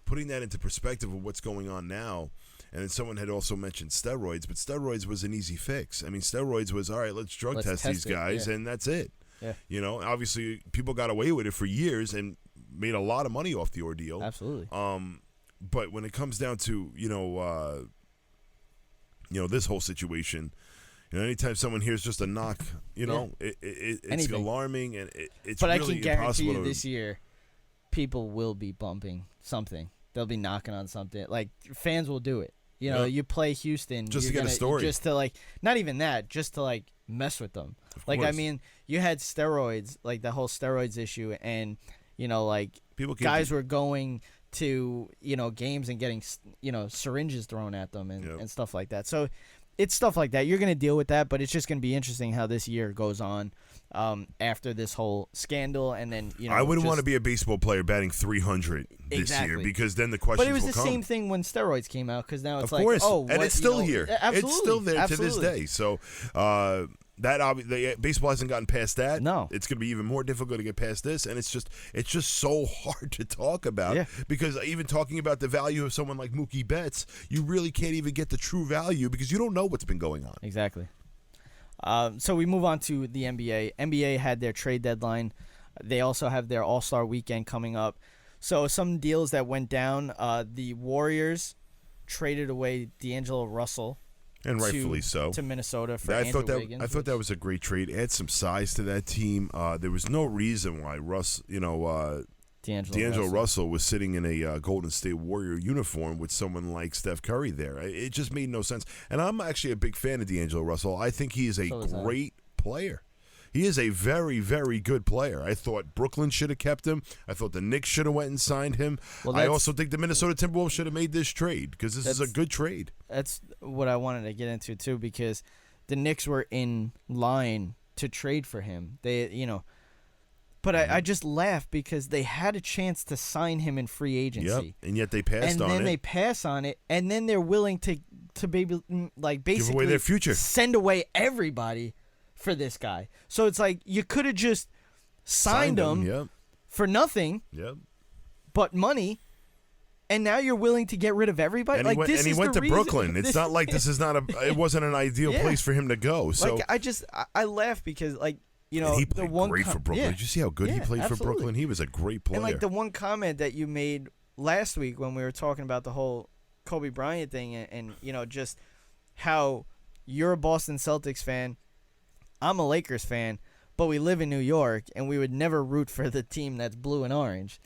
putting that into perspective of what's going on now. And then someone had also mentioned steroids, but steroids was an easy fix. I mean, steroids was, all right, let's drug test these guys, and that's it. Yeah. Obviously, people got away with it for years and made a lot of money off the ordeal. Absolutely. But when it comes down to this whole situation, anytime someone hears just a knock, it's alarming, and it's but really I can guarantee impossible you this year, people will be bumping something. They'll be knocking on something. Like, fans will do it. You play Houston just to get a story, just to not even that, just to mess with them. I mean, you had steroids, the whole steroids issue, and guys were going to games and getting syringes thrown at them and stuff like that. So it's stuff like that. You're going to deal with that, but it's just going to be interesting how this year goes on after this whole scandal. And then I wouldn't want to be a baseball player batting 300 this year, because then the questions will come. But it was the same thing when steroids came out, because now it's of course. and it's still here. Absolutely. It's still there Absolutely. to this day. So baseball hasn't gotten past that. No, it's going to be even more difficult to get past this, and it's just so hard to talk about, because even talking about the value of someone like Mookie Betts, you really can't even get the true value because you don't know what's been going on. Exactly. So we move on to the NBA. NBA had their trade deadline. They also have their All-Star weekend coming up. So some deals that went down. The Warriors traded away D'Angelo Russell. And rightfully so. To Minnesota for Andrew Wiggins. I thought that was a great trade. Add some size to that team. There was no reason why D'Angelo Russell was sitting in a Golden State Warrior uniform with someone like Steph Curry there. It just made no sense. And I'm actually a big fan of D'Angelo Russell. I think he is a great player. He is a very, very good player. I thought Brooklyn should have kept him. I thought the Knicks should have went and signed him. I also think the Minnesota Timberwolves should have made this trade, because this is a good trade. That's what I wanted to get into too, because the Knicks were in line to trade for him. But I just laugh because they had a chance to sign him in free agency. Yep, and yet they passed on it. And then they pass on it, and then they're willing to basically give away their future, send away everybody for this guy. So it's you could have just signed him for nothing, but money, and now you're willing to get rid of everybody. And he went to Brooklyn. It's not like this is not it wasn't an ideal place for him to go. So I laugh because he played great for Brooklyn. Yeah. Did you see how good he played for Brooklyn? He was a great player. And the one comment that you made last week when we were talking about the whole Kobe Bryant thing, and just how you're a Boston Celtics fan, I'm a Lakers fan, but we live in New York, and we would never root for the team that's blue and orange.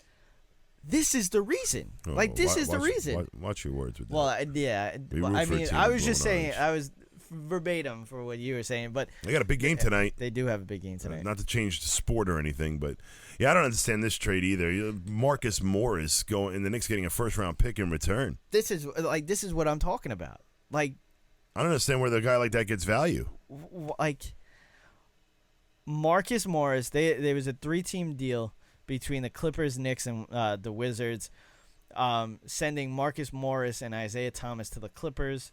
This is the reason. This is the reason. Watch your words with that. Well, yeah. I mean, I was just saying, I was verbatim for what you were saying, but they got a big game tonight. They do have a big game tonight. Not to change the sport or anything, but I don't understand this trade either. Marcus Morris and the Knicks getting a first-round pick in return. This is what I'm talking about. I don't understand where the guy like that gets value. Marcus Morris, there was a 3-team deal between the Clippers, Knicks, and the Wizards, sending Marcus Morris and Isaiah Thomas to the Clippers,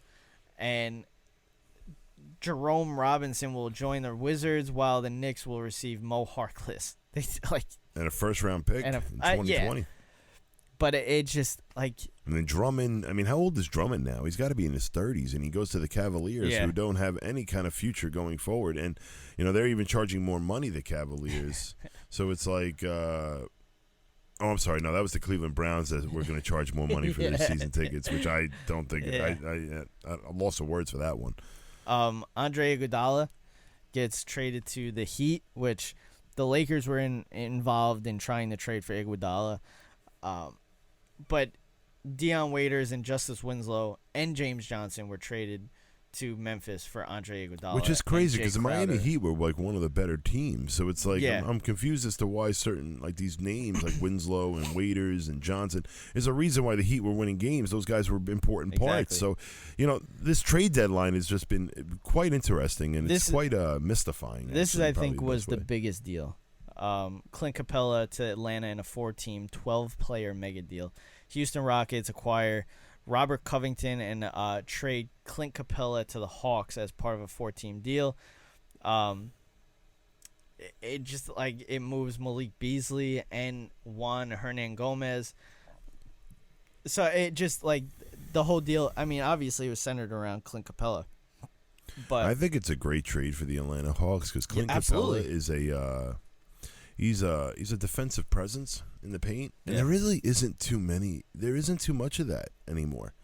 and Jerome Robinson will join the Wizards, while the Knicks will receive Mo Harkless. And a first-round pick in 2020. But it just And then Drummond, how old is Drummond now? He's got to be in his 30s, and he goes to the Cavaliers, who don't have any kind of future going forward. And, they're even charging more money, the Cavaliers. So it's I'm sorry. No, that was the Cleveland Browns that were going to charge more money for their season tickets, which I don't think. I lost of words for that one. Andre Iguodala gets traded to the Heat, which the Lakers were involved in trying to trade for Iguodala. But Dion Waiters and Justice Winslow and James Johnson were traded to Memphis for Andre Iguodala. Which is crazy because the Miami Heat were one of the better teams. So it's I'm confused as to why certain these names like Winslow and Waiters and Johnson is a reason why the Heat were winning games. Those guys were important parts. So, this trade deadline has just been quite interesting, and it's quite mystifying. This I think was the biggest deal. Clint Capela to Atlanta in a 4-team, 12-player mega deal. Houston Rockets acquire Robert Covington and trade Clint Capela to the Hawks as part of a 4-team deal. It just it moves Malik Beasley and Juan Hernan Gomez. So it just the whole deal. Obviously it was centered around Clint Capela, but I think it's a great trade for the Atlanta Hawks because Clint Capela is He's a defensive presence in the paint, and there really isn't too many. There isn't too much of that anymore.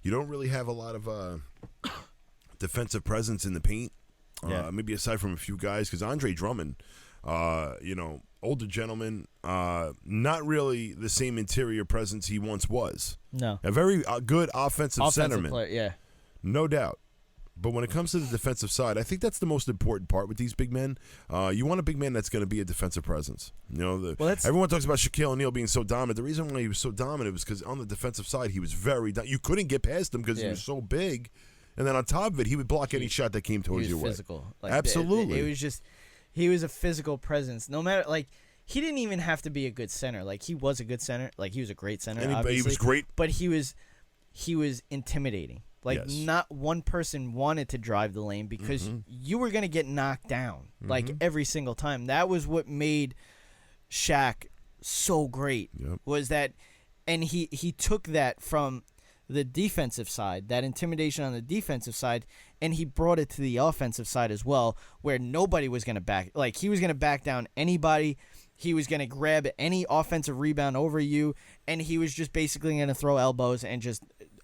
You don't really have a lot of defensive presence in the paint. Maybe aside from a few guys, because Andre Drummond, older gentleman, not really the same interior presence he once was. No, a very good offensive centerman, player, no doubt. But when it comes to the defensive side, I think that's the most important part with these big men. You want a big man that's going to be a defensive presence. Everyone talks about Shaquille O'Neal being so dominant. The reason why he was so dominant was because on the defensive side, he was very you couldn't get past him because he was so big. And then on top of it, he would block any shot that came towards your way. Physical. Absolutely. It was just, he was a physical presence. No matter, he didn't even have to be a good center. He was a good center. He was a great center, obviously. He was great. But he was intimidating. Not one person wanted to drive the lane because you were going to get knocked down, every single time. That was what made Shaq so great, was that, and he took that from the defensive side, that intimidation on the defensive side, and he brought it to the offensive side as well, where nobody was going to back. He was going to back down anybody. He was going to grab any offensive rebound over you, and he was just basically going to throw elbows and just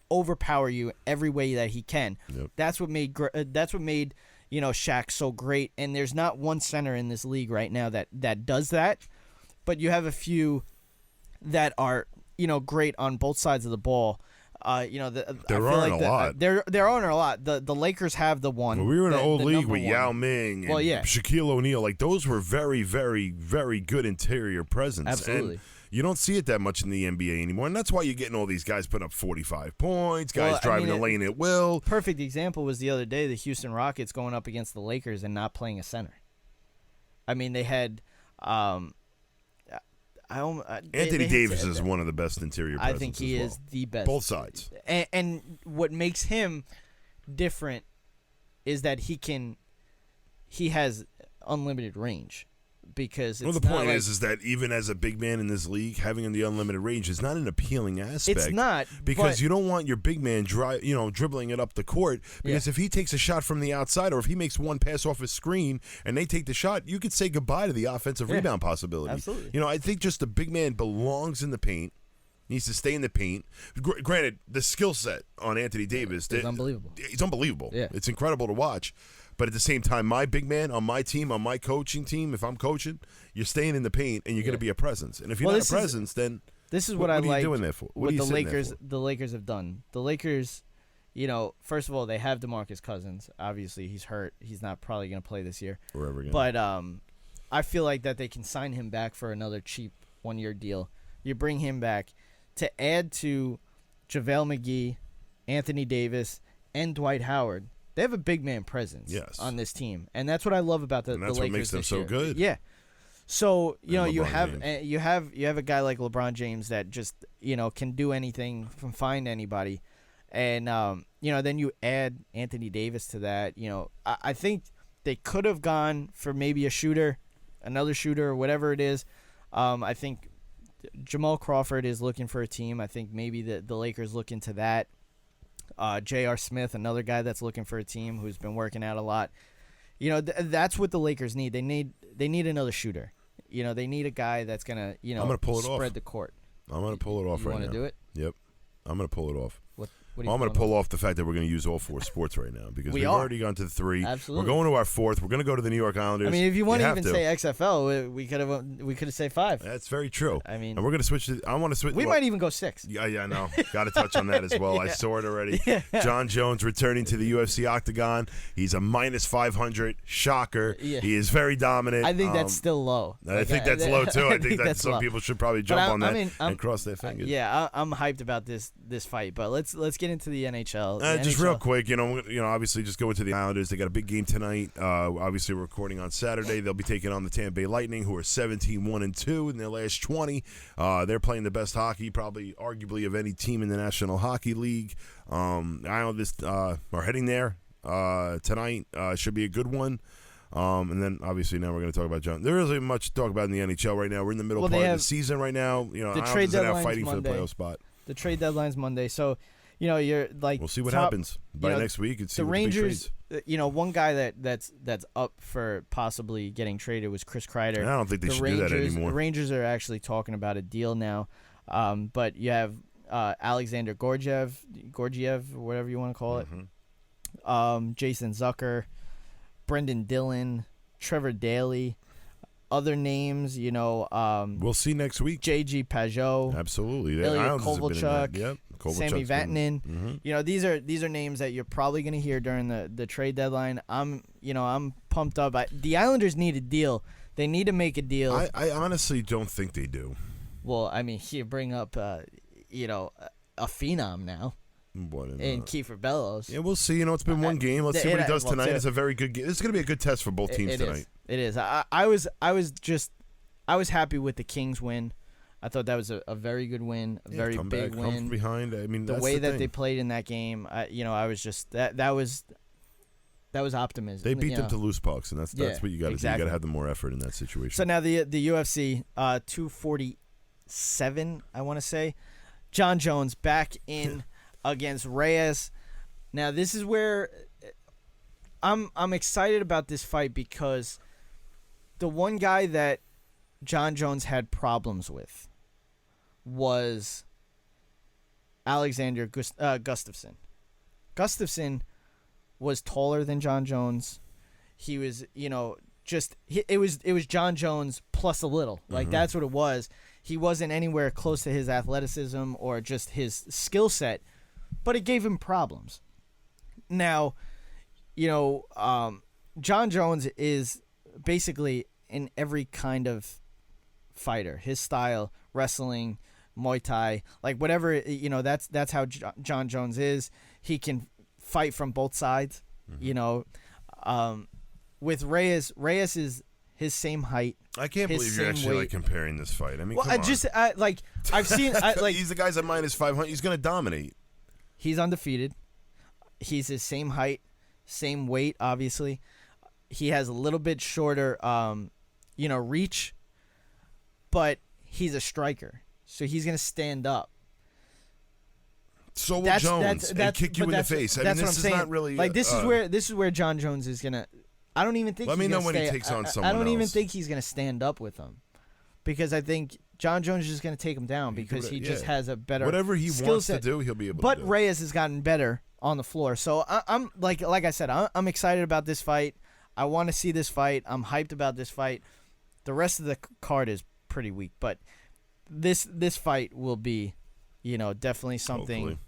overpower you every way that he can. That's what made Shaq so great. And there's not one center in this league right now that does that, but you have a few that are great on both sides of the ball. There aren't a lot. There aren't a lot. The Lakers have the one. Well, we were in an old league with Yao Ming and Shaquille O'Neal. Those were very, very, very good interior presence. Absolutely. And you don't see it that much in the NBA anymore, and that's why you're getting all these guys putting up 45 points, guys driving the lane at will. Perfect example was the other day, the Houston Rockets going up against the Lakers and not playing a center. They had Anthony Davis is one of the best interior presence. I think he is the best. Both sides. And what makes him different is that he has unlimited range. Because the point is that even as a big man in this league, having the unlimited range is not an appealing aspect. It's not, because you don't want your big man dribbling it up the court. Because if he takes a shot from the outside, or if he makes one pass off his screen and they take the shot, you could say goodbye to the offensive rebound possibility. Absolutely. I think just the big man belongs in the paint. Needs to stay in the paint. Granted, the skill set on Anthony Davis is unbelievable. It's unbelievable. Yeah. It's incredible to watch. But at the same time, my big man on my team, on my coaching team, if I'm coaching, you're staying in the paint and you're going to be a presence. And if you're not a presence, then this is what I like. What are you doing there for? What the Lakers have done. The Lakers, first of all, they have DeMarcus Cousins. Obviously, he's hurt. He's not probably going to play this year. Or ever again. But I feel like that they can sign him back for another cheap one-year deal. You bring him back to add to JaVale McGee, Anthony Davis, and Dwight Howard. They have a big man presence on this team, and that's what I love about the Lakers. That's what makes them so good. Yeah. So you have a guy like LeBron James that just can do anything, find anybody, and then you add Anthony Davis to that. I think they could have gone for maybe another shooter, or whatever it is. I think Jamal Crawford is looking for a team. I think maybe the Lakers look into that. J.R. Smith, another guy that's looking for a team who's been working out a lot. That's what the Lakers need. They need another shooter. They need a guy that's gonna I'm gonna pull it spread off. the court. I'm gonna pull it off right now. You want to do it? Yep, I'm gonna pull it off. I'm going to pull off the fact that we're going to use all four sports right now because we've already gone to the 3. Absolutely. We're going to our 4th. We're going to go to the New York Islanders. I mean, if you want to even say XFL, we could have said 5. That's very true. I mean, and we're going to switch. I want to switch. We might even go 6. Yeah, I know. Got to touch on that as well. I saw it already. John Jones returning to the UFC octagon. He's a -500 shocker. Yeah. He is very dominant. I think that's still low. I think that's low too. I think that some people should probably jump on that and cross their fingers. I'm hyped about this fight, but let's get into the NHL. Just real quick, obviously just go into the Islanders. They got a big game tonight. Obviously, we're recording on Saturday. They'll be taking on the Tampa Bay Lightning, who are 17-1-2 in their last 20. They're playing the best hockey, probably arguably of any team in the National Hockey League. Islanders are heading there tonight. Should be a good one. And then obviously now we're going to talk about John. There isn't much to talk about in the NHL right now. We're in the middle part of the season right now. The trade deadline's fighting Monday. for the playoff spot. The trade deadline's Monday, so. you're like we'll see what happens by next week. And see the what Rangers. One guy that's up for possibly getting traded was Chris Kreider. I don't think they should do that anymore. The Rangers are actually talking about a deal now, but you have Alexander Gorgiev, whatever you want to call it. Jason Zucker, Brendan Dillon, Trevor Daley, other names, we'll see next week. J.G. Pajot. Absolutely. Ilya Kovalchuk. Yep. Sammy Vatanen. These are names that you're probably going to hear during the trade deadline. I'm pumped up. The Islanders need a deal. They need to make a deal. I honestly don't think they do. Well, I mean, you bring up a phenom now. And Kiefer Bellows. Yeah, we'll see. It's been one game. Let's see what he does tonight. It's a very good game. This is going to be a good test for both teams tonight. It is. I was happy with the Kings win. I thought that was a very good win, a very big win. Come from behind. I mean, the way that they played in that game, I was just that was optimism. They beat them to loose pucks, and that's what you got to do. You got to have the more effort in that situation. So now the UFC 247, I want to say, John Jones back in against Reyes. Now this is where I'm excited about this fight because the one guy that John Jones had problems with was Alexander Gustafsson. Gustafsson was taller than John Jones. He was, it was John Jones plus a little. Like that's what it was. He wasn't anywhere close to his athleticism or just his skill set, but it gave him problems. Now, John Jones is basically in every kind of fighter. His style, wrestling, Muay Thai, like whatever, that's how John Jones is. He can fight from both sides, with Reyes is his same height. I can't believe you're actually comparing this fight. I mean, well, come on. I've seen he's the guy's at minus 500. He's going to dominate. He's undefeated. He's his same height, same weight, obviously. He has a little bit shorter reach, but he's a striker. So he's going to stand up. So will Jones and kick you in the face. I mean, this is not really this is where John Jones is going to I don't even think let me know when he takes on someone else. I don't even think he's going to stand up with him. Because I think John Jones is just going to take him down because he just has a better whatever he wants to do, he'll be able to do. But Reyes has gotten better on the floor. So I'm like I said, I'm excited about this fight. I want to see this fight. I'm hyped about this fight. The rest of the card is pretty weak, but this fight will be, definitely something. Hopefully.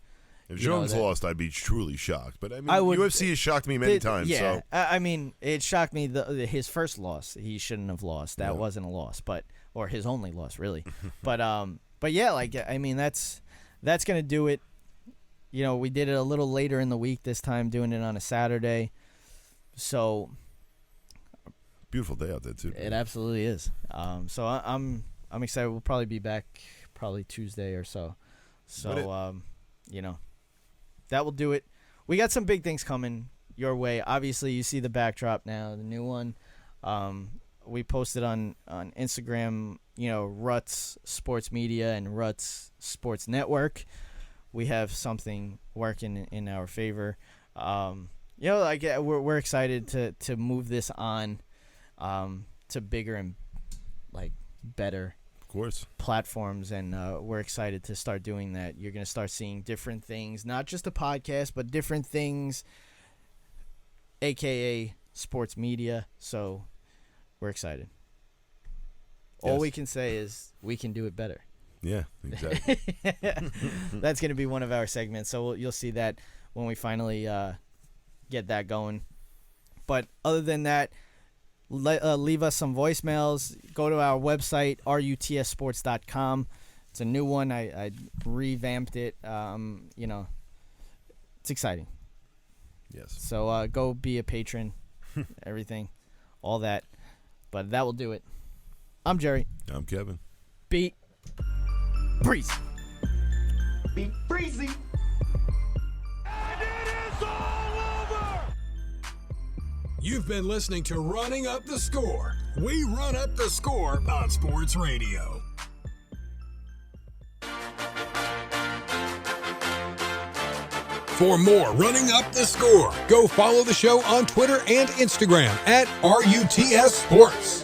If Jones lost, I'd be truly shocked. But I mean, UFC has shocked me many times. Yeah, so. I mean, it shocked me his first loss. He shouldn't have lost. That wasn't a loss, or his only loss, really. but yeah, I mean, that's gonna do it. We did it a little later in the week this time, doing it on a Saturday. So beautiful day out there too. It absolutely is. So I'm excited. We'll probably be back Tuesday or so. So that will do it. We got some big things coming your way. Obviously, you see the backdrop now, the new one. We posted on Instagram, Ruts Sports Media and Ruts Sports Network. We have something working in our favor. We're excited to move this on to bigger and better platforms, and we're excited to start doing that. You're going to start seeing different things, not just a podcast, but different things, aka sports media. So we're excited. All we can say is we can do it better. Yeah, exactly. That's going to be one of our segments, so you'll see that when we finally get that going. But other than that, leave us some voicemails. Go to our website, rutsports.com. It's a new one. I revamped it. It's exciting. Yes. So go be a patron, everything, all that. But that will do it. I'm Jerry. I'm Kevin. Beat Breezy. Beat Breezy. And it is all over! You've been listening to Running Up the Score. We run up the score on Sports Radio. For more Running Up the Score, go follow the show on Twitter and Instagram at RUTS Sports.